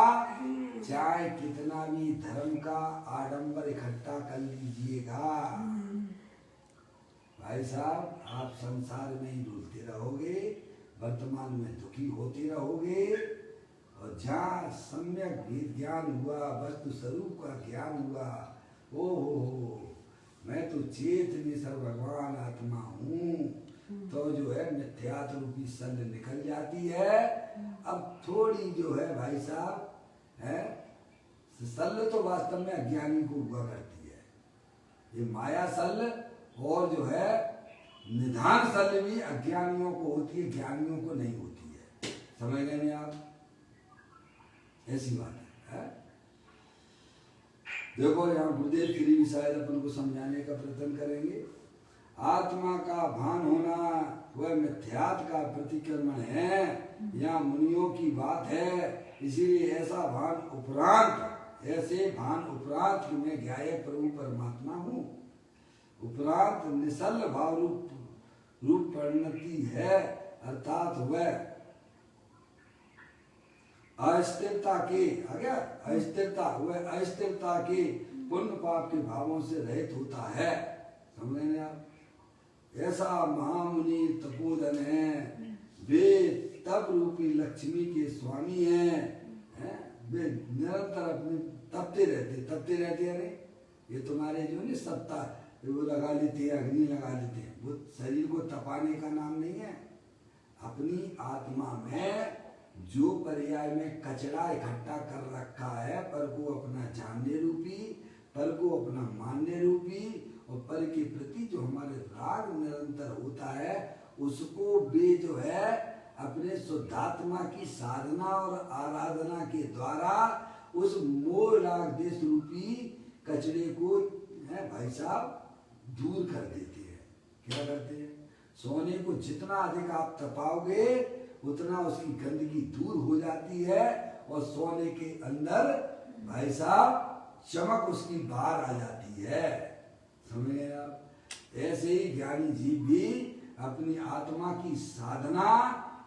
चाहे कितना भी धर्म का आडंबर इकट्ठा कर लीजिएगा, भाई साहब आप संसार में ही डूबते रहोगे, वर्तमान में दुखी होते रहोगे। और जहाँ सम्यक ज्ञान हुआ, वस्तु स्वरूप का ज्ञान हुआ, ओ हो मैं तो चेतनी सर्व भगवान आत्मा हूँ, तो जो है मिथ्यात्व रूपी सल निकल जाती है। अब थोड़ी जो है भाई साहब है, सल तो वास्तव में अज्ञानी को हुआ करती है, ये माया सल, और जो है निधान सल भी अज्ञानियों को होती है, ज्ञानियों को नहीं होती है। समझ गए नहीं आप? ऐसी बात है। देखो यहाँ गुरुदेव श्री भी शायद अपन को समझाने का प्रयत्न करेंगे। आत्मा का भान होना वह मिथ्यात्व का प्रतिक्रमण है, यहाँ मुनियों की बात है। इसीलिए ऐसा भान उपरांत, ऐसे भान उपरांत कि मैं ज्ञाय प्रभु परमात्मा हूँ, उपरांत निसल भाव रूप परिणति है, अर्थात वह अस्थिरता के, आ गया अस्थिरता, वह अस्थिरता के पुण्य पाप के भावों से रहित होता है। समझ रहे आप? ऐसा महामुनि तपोधन है, वे तप रूपी लक्ष्मी के स्वामी हैं, वे निरंतर अपने तपते रहते हैं। ये तुम्हारे जो नहीं सत्ता वो लगा लेते हैं, अग्नि लगा लेते हैं, वो शरीर को तपाने का नाम नहीं है। अपनी आत्मा में जो पर्याय में कचरा इकट्ठा कर रखा है, पर को अपना जानने रूपी, पर को अपना मानने रूपी, और पर के प्रति जो हमारे राग निरंतर होता है, उसको वे जो है अपने शुद्धात्मा की साधना और आराधना के द्वारा उस मोह राग देश रूपी कचरे को है भाई साहब दूर कर देते हैं। क्या करते हैं? सोने को जितना अधिक आप तपाओगे उतना उसकी गंदगी दूर हो जाती है, और सोने के अंदर भाई साहब चमक उसकी बाहर आ जाती है। समझे आप? ऐसे ही ज्ञानी जीव भी अपनी आत्मा की साधना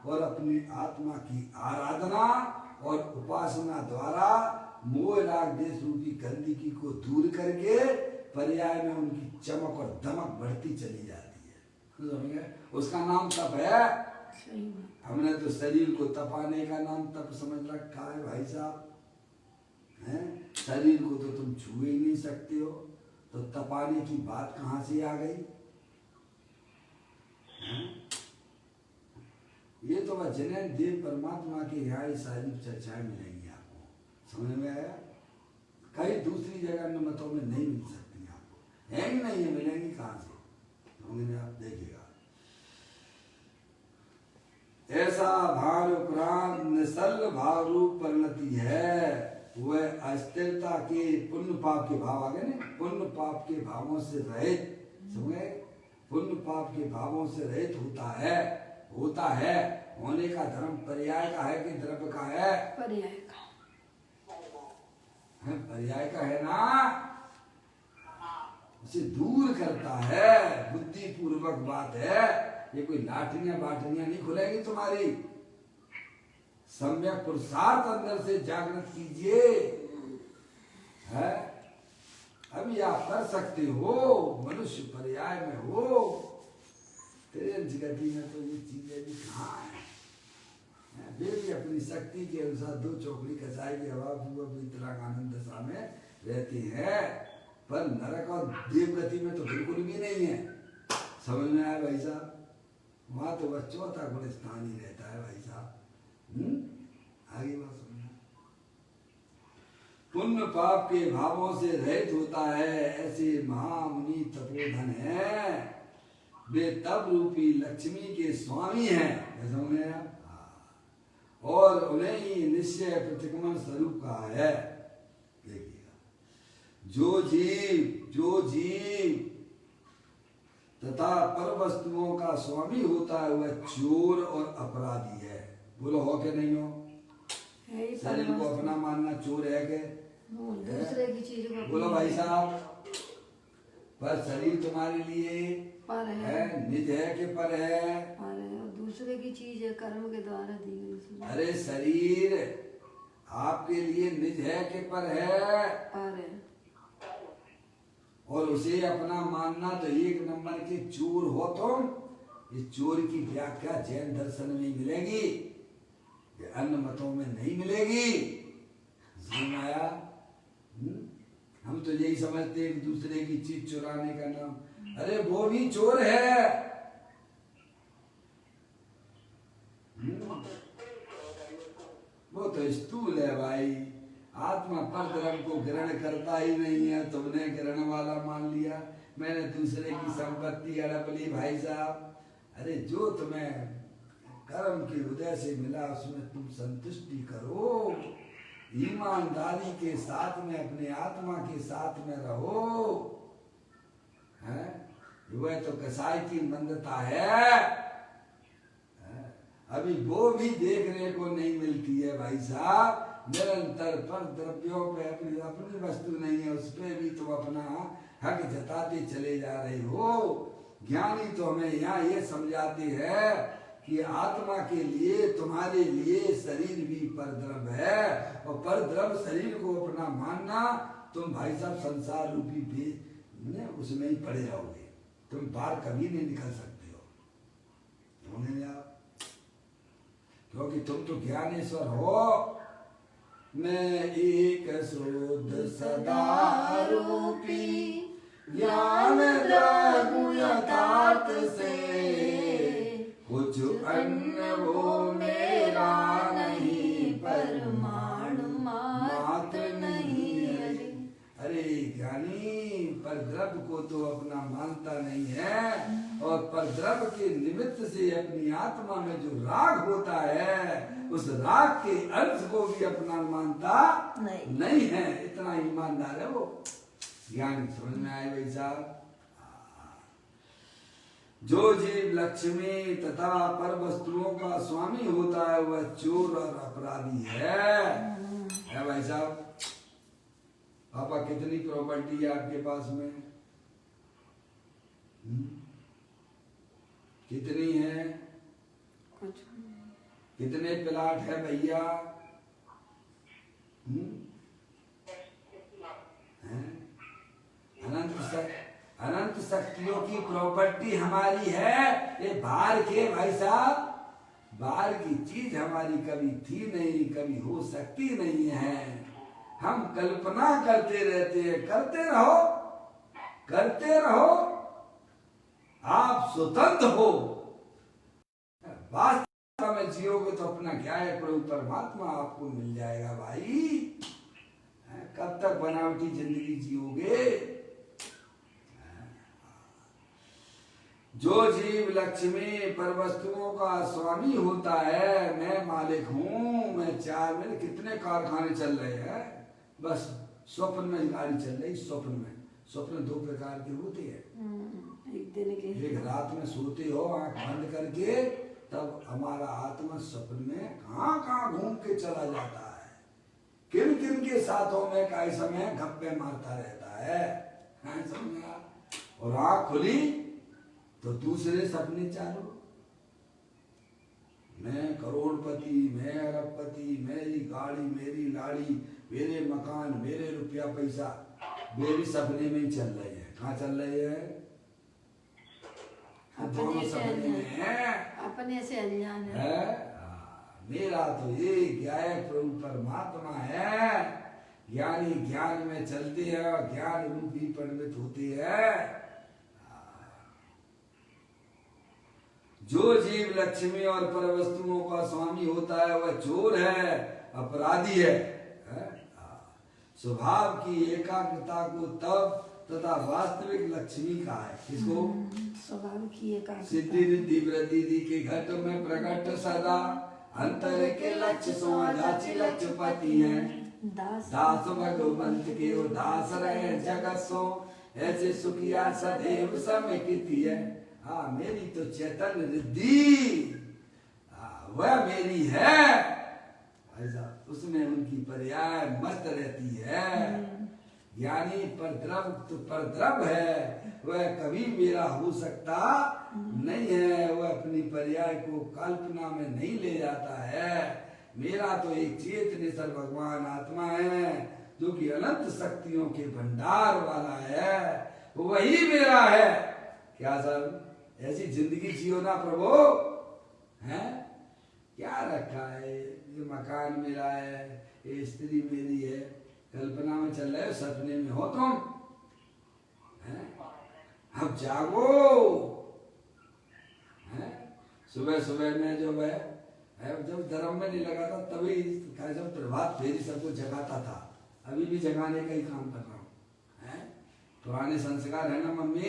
और अपनी आत्मा की आराधना और उपासना द्वारा मोह राग देश रूपी गंदगी को दूर करके पर्याय में उनकी चमक और दमक बढ़ती चली जाती है। समझे? उसका नाम तप है। हमने तो शरीर को तपाने का नाम तप समझ रखा है भाई साहब, हैं? शरीर को तो तुम छू ही नहीं सकते हो, तो तपाने की बात कहाँ से आ गई? ये तो वचन देव परमात्मा के यहाँ ही सारी चर्चाएं मिलेंगी आपको। समझ में आया? कहीं दूसरी जगह अन्य मतों में नहीं मिल सकती आपको, है ही नहीं है, मिलेंगी कहाँ से? समझ में? आप देखिएगा, ऐसा भाव उपरांत निसल भाव रूप परिणति है, वह अस्थिरता के पुण्य पाप के भाव आ गए ना, पुण्य पाप के भावों से रहित। समझे? पाप के भावों से रहित होता है। होने का धर्म पर्याय का है कि द्रव्य का है? पर्याय का। पर्याय का है ना। उसे दूर करता है, बुद्धि पूर्वक बात है। ये कोई लाठियां बाटनियां नहीं खुलेगी तुम्हारी। सम्यक पुरुषार्थ अंदर से जागृत कीजिए। है अभी आप कर सकते हो, मनुष्य पर्याय में हो। तेरे जगती में तो ये चीजें भी कहाँ है? वे भी अपनी शक्ति के अनुसार दो चौकड़ी कसाई के अभाव आनंद दशा में रहती है, पर नरक और देवगति में तो बिल्कुल भी नहीं है। समझ में आया भाई साहब? वहां तो बस चौथा गुण स्थान ही रहता है भाई साहब। आगे बात सुनना। पुण्य पाप के भावों से रहित होता है, ऐसे महामुनि तपोधन है। वे तप रूपी लक्ष्मी के स्वामी हैं। समझ में आया? और उन्हें ही निश्चय प्रतिक्रमण स्वरूप कहा है। देखिएगा, जो जीव तथा पर वस्तुओं का स्वामी होता है वह चोर और अपराधी है। बोलो हो के नहीं हो? शरीर को अपना मानना चोर है के? दूसरे की चीज को बोलो भाई साहब। पर शरीर तुम्हारे लिए पर है, निज है कि पर है? पर है, और दूसरे की चीज है, कर्म के द्वारा दी गई। अरे शरीर आपके लिए निज है कि पर है? पर है। और उसे अपना मानना तो एक नंबर के चोर हो तुम। इस चोर की व्याख्या जैन दर्शन में मिलेगी, ये अन्य मतों में नहीं मिलेगी। समझ आया? हम तो यही समझते हैं कि दूसरे की चीज चुराने का नाम, अरे वो भी चोर है। वो तो स्थूल है भाई। आत्मा पर धर्म को ग्रहण करता ही नहीं है, तुमने ग्रहण वाला मान लिया। मैंने दूसरे की संपत्ति हड़प ली भाई साहब। अरे जो तुम्हें कर्म के उदय से मिला उसमें तुम संतुष्टि करो, ईमानदारी के साथ में अपने आत्मा के साथ में रहो। है वह तो कसाई की मंदता है। अभी वो भी देखने को नहीं मिलती है भाई साहब। निरंतर पर द्रव्यों पे अपनी वस्तु नहीं है, उस पे भी तुम अपना हक जताते चले जा रहे हो। ज्ञानी तो हमें यहाँ ये समझाते हैं कि आत्मा के लिए तुम्हारे लिए शरीर भी परद्रव्य है, और परद्रव्य शरीर को अपना मानना, तुम भाई साहब संसार रूपी भी उसमें ही पड़े रहोगे। तुम बाहर कभी नहीं निकल सकते हो। क्योंकि तुम तो ज्ञानेश्वर हो। मैं एक शुद्ध सदा रूपी ज्ञान द्रव्य यथार्थ से, कुछ अन्य वो मेरा नहीं, परमाणु मात्र नहीं। अरे ज्ञानी पर द्रव्य को तो अपना मानता नहीं है, और पर द्रव्य के निमित्त से अपनी आत्मा में जो राग होता है, उस राग के अर्थ को भी अपना मानता नहीं है। इतना ईमानदार है वो ज्ञानी। समझ में आए भाई साहब? जो जीव लक्ष्मी तथा पर वस्तुओं का स्वामी होता है वह चोर और अपराधी है भाई साहब। पापा कितनी प्रॉपर्टी है आपके पास में? कितनी है? कितने प्लाट है भैया? अनंत शक्तियों की प्रॉपर्टी हमारी है। ये बाहर के भाई साहब, बाहर की चीज हमारी कभी थी नहीं, कभी हो सकती नहीं है। हम कल्पना करते रहते हैं। करते रहो। आप स्वतंत्र हो। वास्तव में जियोगे तो अपना क्या है, प्रभु परमात्मा आपको मिल जाएगा भाई। कब तक बनावटी जिंदगी जियोगे? जो जीव लक्ष्मी पर वस्तुओं का स्वामी होता है, मैं मालिक हूँ, मैं चार में कितने कारखाने चल रहे हैं, बस स्वप्न में गाड़ी चल रही। स्वप्न दो प्रकार के होते हैं। एक दिन के एक रात में सोते हो आंख बंद करके, तब हमारा आत्मा सपने में कहाँ कहाँ घूम के चला जाता है, किन किन के साथों में कई समय गप्पे मारता रहता है, समझा। और आंख खुली तो दूसरे सपने चालू, मैं करोड़पति, मैं अरबपति, मेरी गाड़ी, मेरी लाड़ी, मेरे मकान, मेरे रुपया पैसा, मेरी सपने में ही चल रही है। कहाँ चल रही है? दोनों सपने में है, अपने से अनजान है। मेरा तो ये ज्ञायक प्रभु परमात्मा है। ज्ञानी ज्ञान में चलते हैं और ज्ञान रूपी पंडित होते हैं। जो जीव लक्ष्मी और परवस्तुओं का स्वामी होता है वह चोर है, अपराधी है। स्वभाव की एकाग्रता को तब तथा वास्तविक लक्ष्मी का है। किसको? स्वभाव की एकाग्रता। सिद्धि रिद्धि वृद्धि के घट में प्रकट सदा, अंतर के लक्ष्य सो जाची लक्ष्यपति है। दास भगवंत के वो दास रहे जगत सो, ऐसे सुखिया सदैव समेकिती है। हाँ, मेरी तो चैतन्य रिद्धि वह मेरी है, ऐसा उसमें उनकी पर्याय मस्त रहती है। ज्ञानी परद्रव तो परद्रव है, वह कभी मेरा हो सकता नहीं है। वह अपनी पर्याय को कल्पना में नहीं ले जाता है। मेरा तो एक चेतनेश्वर भगवान आत्मा है जो कि अनंत शक्तियों के भंडार वाला है, वही मेरा है। क्या सर, ऐसी जिंदगी जियो ना प्रभु, हैं? क्या रखा है? ये मकान मेरा है, ये स्त्री मेरी है, कल्पना में चल रहे हो, सपने में हो तुम, हैं? अब जागो, हैं? सुबह सुबह में जो है जब धर्म में नहीं लगा था तभी जब प्रभात फेरी सबको जगाता था, अभी भी जगाने का ही काम कर रहा हूँ, हैं? पुराने संस्कार है ना मम्मी,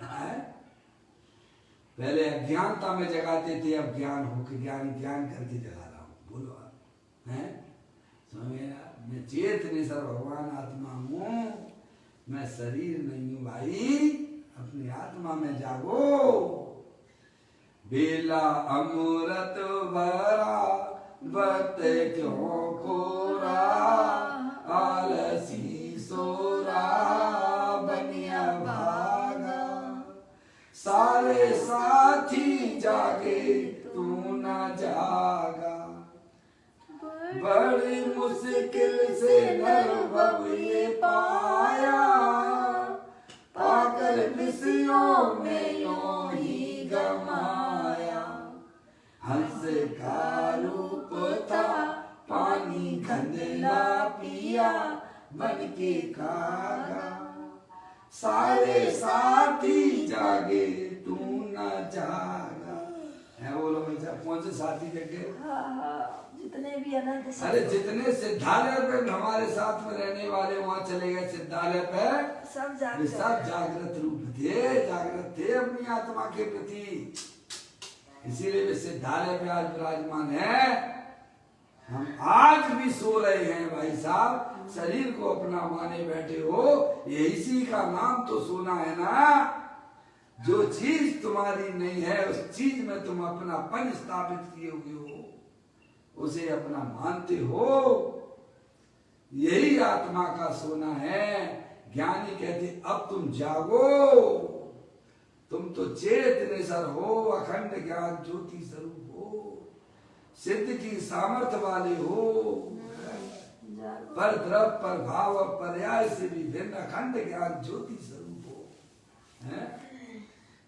है? पहले अज्ञानता में जगाते थे, अब ज्ञान होकर ज्ञान करके जगा रहा हूँ। बोलो आप, हैं? मैं चेतनेश्वर भगवान आत्मा हूँ, मैं शरीर नहीं हूँ भाई, अपनी आत्मा में जागो। बेला अमृत भरा बत क्यों खोरा, आलसी सोरा बनिया भागा, सारे साथी जागे तू न जागा, बड़ी मुश्किल से नरभव ये पाया, पाकर विषयों में यूं ही गमाया। हंस का रूप था पानी गंदला पिया, बन के खागा, सारे साथी जागे तू न जागा। है बोलो बच्चा, कौन से साथी जगे? जितने भी अनंत, अरे जितने सिद्धालय पे हमारे साथ में रहने वाले वहाँ चले गए सिद्धालय पे, सब जागृत रूप थे, जागृत थे अपनी आत्मा के प्रति, इसीलिए वे सिद्धालय पे आज विराजमान है। हम आज भी सो रहे हैं भाई साहब, शरीर को अपना माने बैठे हो, ये इसी का नाम तो सोना है ना। जो चीज तुम्हारी नहीं है उस चीज में तुम अपनापन स्थापित किए हुए हो, उसे अपना मानते हो, यही आत्मा का सोना है। ज्ञानी कहते अब तुम जागो, तुम तो चेतनेश्वर हो, अखंड ज्ञान ज्योति स्वरूप हो, सिद्ध की सामर्थ्य वाले हो, पर द्रव पर भाव और पर्याय से भी भिन्न अखंड ज्ञान ज्योति स्वरूप हो, है?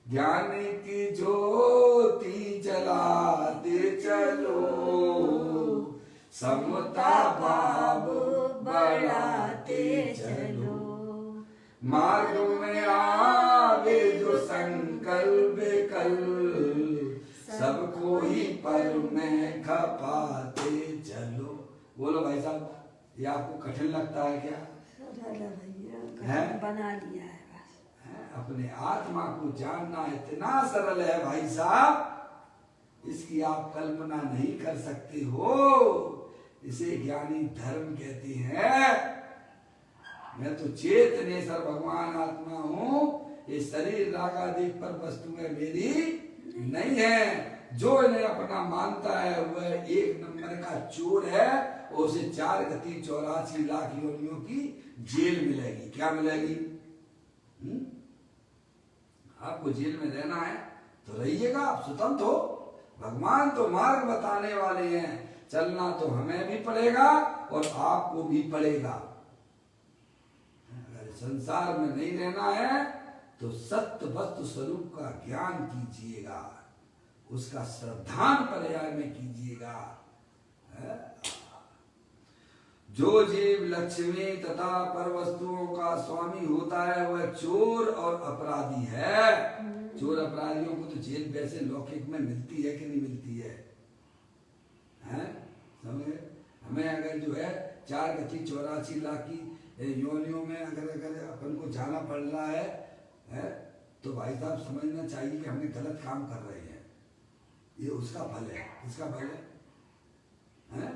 ज्ञान की ज्योति जलाते चलो, समता भाव बढ़ाते चलो, मार्ग में आवे जो संकल्प कल, सबको ही पर में खपाते चलो। बोलो भाई साहब, ये आपको कठिन लगता है क्या? भैया बना लिया है बस। अपने आत्मा को जानना इतना सरल है भाई साहब, इसकी आप कल्पना नहीं कर सकते हो। इसे ज्ञानी धर्म कहते हैं। मैं तो चेतनेश्वर भगवान आत्मा हूँ। ये शरीर रागादि पर वस्तुएं मेरी नहीं है। जो इन्हें अपना मानता है वह एक नंबर का चोर है और उसे 4 गति 84 लाख योनियों की जेल मिलेगी। क्या मिलेगी? आपको जेल में रहना है तो रहिएगा, आप स्वतंत्र हो। भगवान तो मार्ग बताने वाले हैं, चलना तो हमें भी पड़ेगा और आपको भी पड़ेगा। अगर संसार में नहीं रहना है तो सत्य वस्तु स्वरूप का ज्ञान कीजिएगा, उसका श्रद्धान पर्याय में कीजिएगा। जो जीव लक्ष्मी तथा पर वस्तुओं का स्वामी होता है वह चोर और अपराधी है। चोर अपराधियों को तो जेल वैसे लौकिक में मिलती है कि नहीं मिलती है? समझे? हमें अगर जो है 4 गति 84 लाख की योनियों में अगर अपन को जाना पड़ रहा है तो भाई साहब समझना चाहिए कि हमने गलत काम कर रहे हैं। ये उसका फल है। किसका फल है?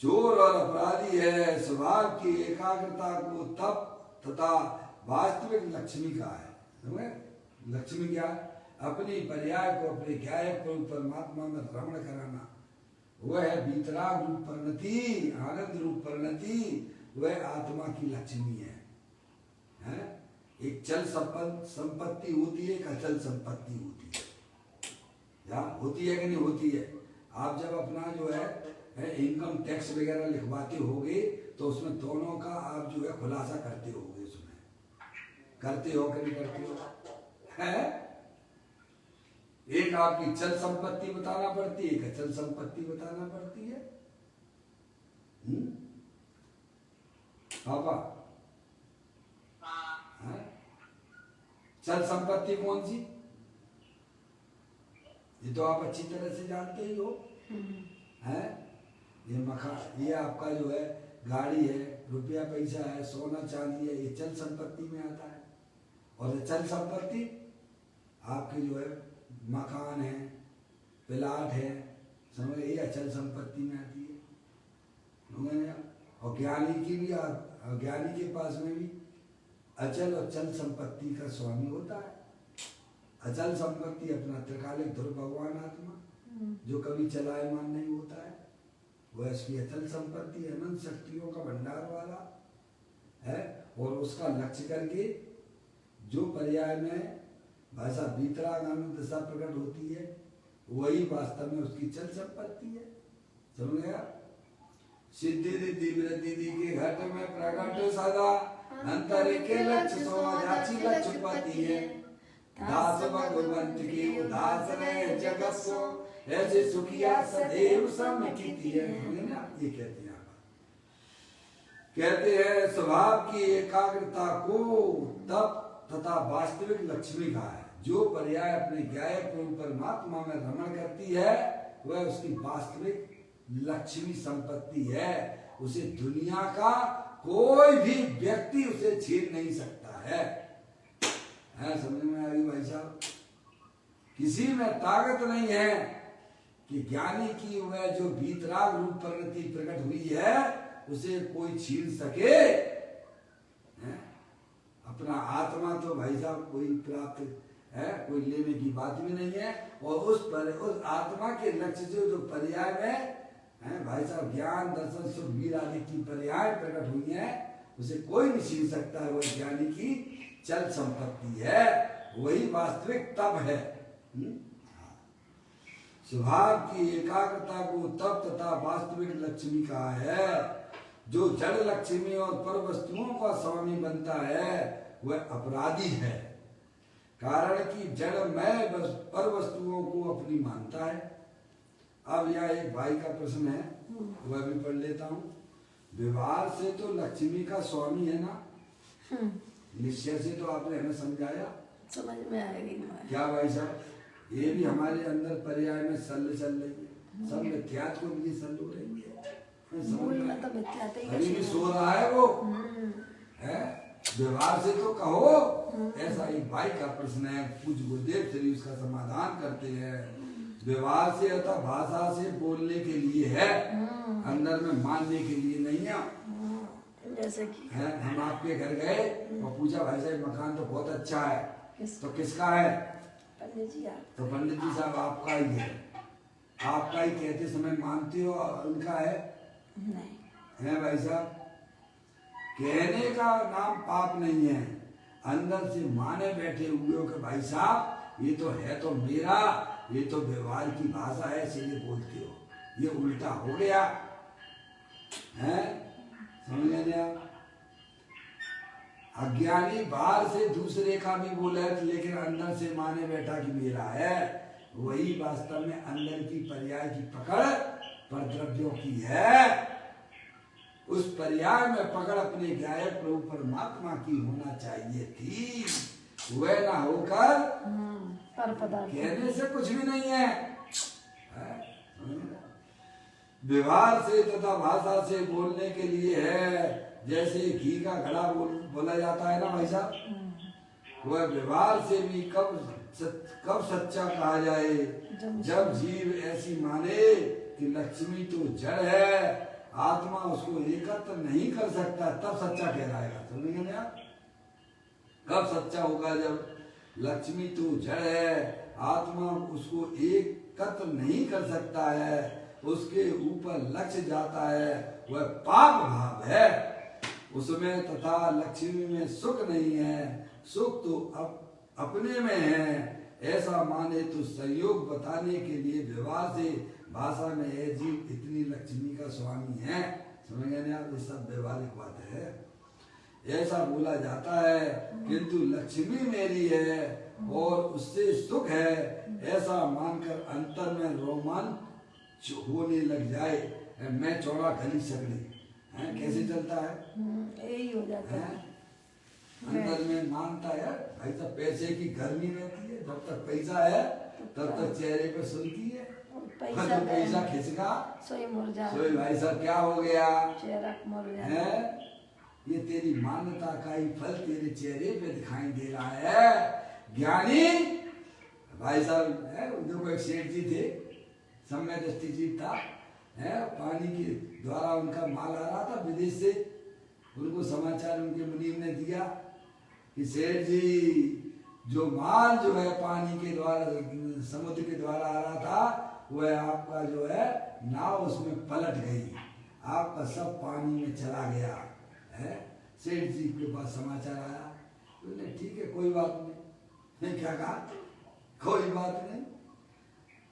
चोर और अपराधी है। स्वभाव की एकाग्रता को तप तथा वास्तविक लक्ष्मी का है। समझे? लक्ष्मी क्या? अपनी पर्याय को अपने ज्ञाय परमात्मा में रमण कराना। वह है बीतराग रूप परिणति, आनंद रूप परिणति, वह आत्मा की लक्ष्मी है। एक चल संपत्ति होती है, एक अचल संपत्ति होती है। या होती है कि नहीं होती है? आप जब अपना जो है इनकम टैक्स वगैरह लिखवाते होगे तो उसमें दोनों का आप जो है खुलासा करते होगे। उसमें करते हो कि नहीं करते हो? है एक आपकी चल संपत्ति बताना पड़ती है, एक अचल संपत्ति बताना पड़ती है। पापा चल संपत्ति कौन सी? ये तो आप अच्छी तरह से जानते ही हो। है ये आपका जो है गाड़ी है, रुपया पैसा है, सोना चांदी है, ये चल संपत्ति में आता है। और चल संपत्ति आपकी जो है मकान है, प्लाट है, समझ, ये अचल संपत्ति में आती है। और ज्ञानी की भी ज्ञानी के पास में भी अचल और चल संपत्ति का स्वामी होता है। अचल संपत्ति अपना त्रिकालिक ध्रुव भगवान आत्मा जो कभी चलायमान नहीं होता है, वह इसकी अचल संपत्ति अनंत शक्तियों का भंडार वाला है। और उसका लक्ष्य करके जो पर्याय में भाषा बीतराग आनंद दशा प्रकट होती है वही वास्तव में उसकी चल संपत्ति है। समझ गया? सिद्धि रिद्धि वृद्धि के घट में प्रकट सदा अंतर के लक्ष्य सोमाजाची लक्ष्यपति है। दास भगवंत की उदास रहे जगत सो, ऐसे सुखिया सदैव समिति है। ये कहते हैं स्वभाव की एकाग्रता को तप तथा वास्तविक लक्ष्मी का है। जो पर्याय अपने ज्ञाय परमात्मा में रमण करती है वह उसकी वास्तविक लक्ष्मी संपत्ति है। उसे दुनिया का कोई भी व्यक्ति उसे छीन नहीं सकता है। समझ में आ गई भाई साहब? किसी में ताकत नहीं है कि ज्ञानी की वह जो बीतराग रूप परिणति प्रकट हुई है उसे कोई छीन सके। अपना आत्मा तो भाई साहब कोई प्राप्त है, कोई लेने की बात भी नहीं है। और उस आत्मा के लक्ष्य से जो पर्याय में भाई साहब ज्ञान दर्शन सुख वीर आदि की पर्याय प्रकट हुई है उसे कोई नहीं छीन सकता है। वह ज्ञानी की चल संपत्ति है, वही वास्तविक तप है। स्वभाव की एकाग्रता को तप तथा वास्तविक लक्ष्मी कहा है। जो जड़ लक्ष्मी और पर वस्तुओं का स्वामी बनता है वह अपराधी है। कारण कि जड़ में पर वस्तुओं को अपनी मानता है। अब यह एक भाई का प्रश्न है, वह भी पढ़ लेता हूँ। व्यवहार से तो लक्ष्मी का स्वामी है ना, निश्चय से तो आपने हमें समझाया, समझ में आएगी क्या भाई साहब? ये भी हमारे अंदर पर्याय में चल रही है। सब मिथ्यात्व को भी सल हो रही है। अभी भी सो रहा है वो है। व्यवहार से तो कहो। ऐसा एक भाई का प्रश्न है, पूज्य गुरुदेव श्री उसका समाधान करते हैं। व्यवहार से अर्थात भाषा से बोलने के लिए है, अंदर में मानने के लिए नहीं है। जैसे कि हैं? हम आपके घर गए और पूछा भाई साहब मकान तो बहुत अच्छा है, किस तो किसका है? पंडित जी आप तो पंडित जी साहब आपका ही है। आपका ही कहते समय मानते हो और उनका है? नहीं है भाई साहब, कहने का नाम पाप नहीं है, अंदर से माने बैठे हुए हो कि भाई साहब ये तो है तो मेरा, ये तो व्यवहार की भाषा है इसीलिए बोलते हो, ये उल्टा हो गया है। समझ गए आप? अज्ञानी बाहर से दूसरे का भी बोले लेकिन अंदर से माने बैठा कि मेरा है, वही वास्तव में अंदर की पर्याय की पकड़ परद्रव्यों की है। उस पर्याय में पकड़ अपने गायक प्रभु परमात्मा की होना चाहिए थी, वह ना होकर पर पदार्थ कहने से कुछ भी नहीं है। व्यवहार से तथा भाषा से बोलने के लिए है। जैसे घी का घड़ा बोला जाता है ना भाई साहब, वह व्यवहार से भी कब सच्चा कहा जाए, जब जीव ऐसी माने कि लक्ष्मी तो जड़ है, आत्मा उसको एकत्र नहीं कर सकता, तब सच्चा कहलाएगा। समझेंगे आप? कब सच्चा होगा? जब लक्ष्मी तो जड़ है, आत्मा उसको एकत्र नहीं कर सकता है, उसके ऊपर लक्ष्य जाता है, वह पाप भाव है उसमें, तथा लक्ष्मी में सुख नहीं है, सुख तो अपने में है। ऐसा माने तो संयोग बताने के लिए व्यवहार से भाषा में यह जीव इतनी लक्ष्मी का स्वामी है। समझ गए आप? ये सब व्यवहारिक बात है, ऐसा बोला जाता है, किंतु लक्ष्मी मेरी है और उससे सुख है, ऐसा मानकर अंतर में रोमांच होने लग जाए। मैं चौड़ा खली सकली है, कैसे चलता है? यही हो जाता है। अंदर में मानता है भाई साहब, पैसे की गर्मी रहती है, जब तक पैसा है तब तक चेहरे पे सुनती है, पैसा खिसका सोई मुरझा, सोई भाई साहब क्या हो गया चेहरा मुरझा है। ये तेरी मान्यता का ही फल तेरे चेहरे पे दिखाई दे रहा है। ज्ञानी भाई साहब है, देखो एक सेठ जी थे, समय दृष्टि जी था है, पानी के द्वारा उनका माल आ रहा था विदेश से, उनको समाचार उनके मुनीम ने दिया कि सेठ जी जो माल जो है पानी के द्वारा समुद्र के द्वारा आ रहा था, वह आपका जो है नाव उसमें पलट गई, आपका सब पानी में चला गया है। सेठ जी के पास समाचार आया, उन्होंने ठीक है कोई बात नहीं, क्या कहा कोई बात नहीं।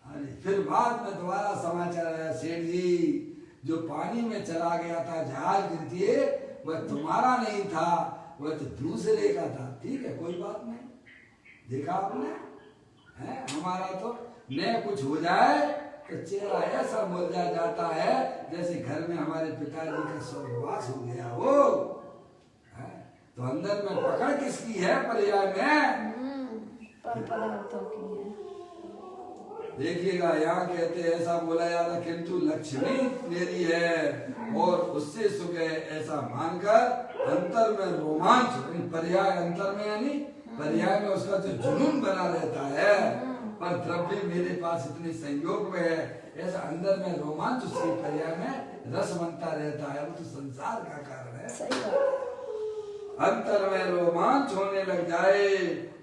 अरे फिर बाद में दोबारा समाचार आया, सेठ जी जो पानी में चला गया था जहाज गिर के, वह तुम्हारा नहीं था, वह तो दूसरे का था। ठीक है कोई बात नहीं। देखा आपने है, हमारा तो न कुछ हो जाए तो चेहरा ऐसा मुरझा जाता है जैसे घर में हमारे पिताजी का स्वर्गवास हो गया हो है। तो अंदर में पकड़ किसकी है? पर्याय में पर पदार्थों की है। देखिएगा यहाँ कहते हैं ऐसा बोला जाता, किंतु लक्ष्मी मेरी है और उससे सुख है, ऐसा मानकर अंतर में रोमांच, पर्याय अंतर में यानी पर्याय में उसका जो जुनून बना रहता है, पर द्रव्य मेरे पास इतने संयोग में है, ऐसा अंदर में रोमांच उसके पर्याय में रस बनता रहता है। वो तो संसार का कारण है। सही बात। अंतर में रोमांच होने लग जाए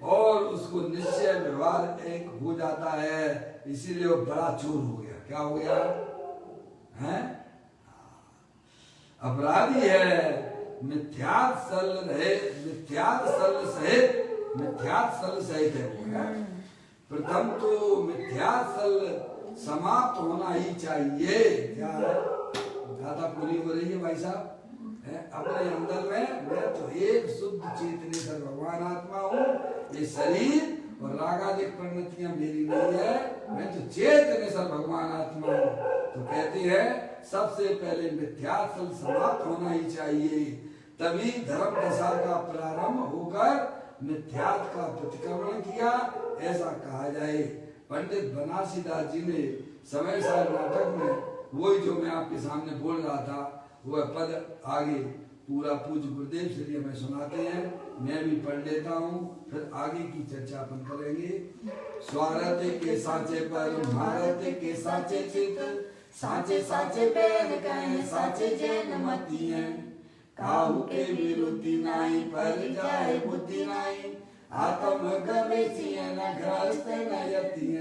और उसको निश्चय व्यवहार एक हो जाता है, इसीलिए वो बड़ा चोर हो गया। क्या हो गया है? अपराधी है, मिथ्यात् सल सहित है वो। प्रथम तो मिथ्यात् समाप्त होना ही चाहिए। क्या गाथा पूरी हो रही है भाई साहब? अपने अंदर में मैं तो एक शुद्ध चेतनेश्वर भगवान आत्मा हूँ, ये शरीर और रागादिक परिणतियां मेरी नहीं है, मैं तो चेतनेश्वर भगवान आत्मा हूँ। तो कहते हैं सबसे पहले मिथ्यात् समाप्त होना ही चाहिए, तभी धर्म दशा का प्रारंभ होकर मिथ्यात् का प्रतिक्रमण किया, ऐसा कहा जाए। पंडित बनारसीदास जी ने समय सार नाटक में वही जो मैं आपके सामने बोल रहा था, वह पद आगे पूरा पूज्य गुरुदेव श्री हमें सुनाते हैं, मैं भी पढ़ लेता हूँ, फिर आगे की चर्चा अपन करेंगे। स्वार्थ के साचे पर भारत के साचे चित, साचे साचे बैन कहें साचे जैन मती हैं, ताहू के विरुद्धि नाई पर जाए बुद्धि नाई आत्म गवे सियन ग्रस्त न यतिय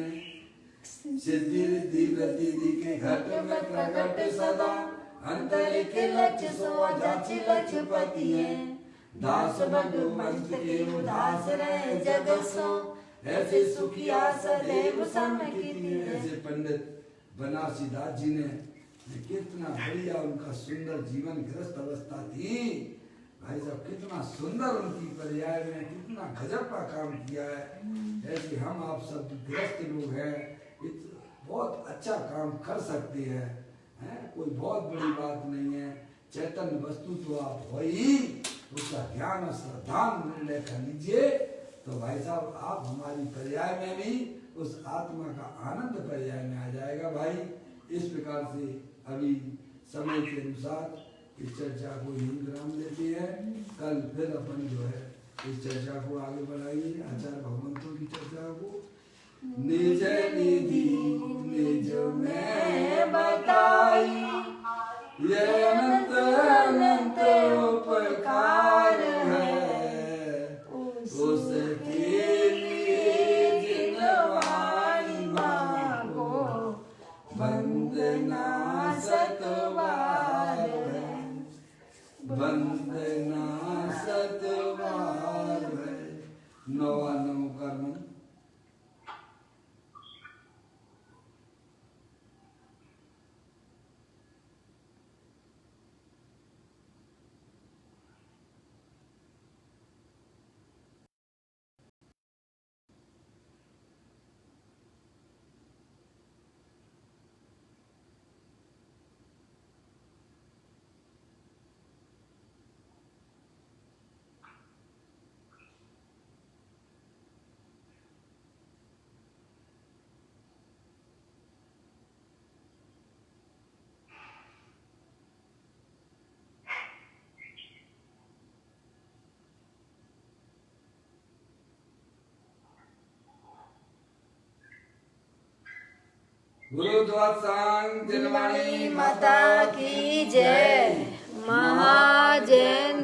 सिद्धि रिद्धि वृद्धि के घट में प्रकट सदा अंतर के लक्ष्य सो जाचि लक्ष्यपति है दास भगवंत के उदास रहे जगत सो ऐसे सुखिया सदैव समकिति। ऐसे पंडित बनारसी दास जी ने कितना बढ़िया उनका सुंदर जीवन गृहस्थ अवस्था थी। भाई साहब कितना सुंदर उनकी पर्याय में कितना गजब का काम किया है। ऐसे हम आप सब गृहस्थ लोग हैं बहुत अच्छा काम कर सकते हैं, कोई बहुत बड़ी बात नहीं है। चैतन्य वस्तु तो आप हो ही, उसका ज्ञान और श्रद्धा निर्णय कर लीजिए तो भाई साहब आप हमारी पर्याय में भी उस आत्मा का आनंद पर्याय में आ जाएगा। भाई इस प्रकार से अभी समय के अनुसार इस चर्चा को यहीं विराम देते हैं। कल फिर अपन जो है इस चर्चा को आगे बढ़ाएंगे, आचार्य भगवंतों की चर्चा को। निज निधि निज में बताई ये अनंत अनंत उपकार है उसके लिए जिनवाणी मांगो वंदना सतवार है वंदना सतवार है। नवा नव कर्म गुरुद्वार सांग जनवाणी माता की जय। महाजन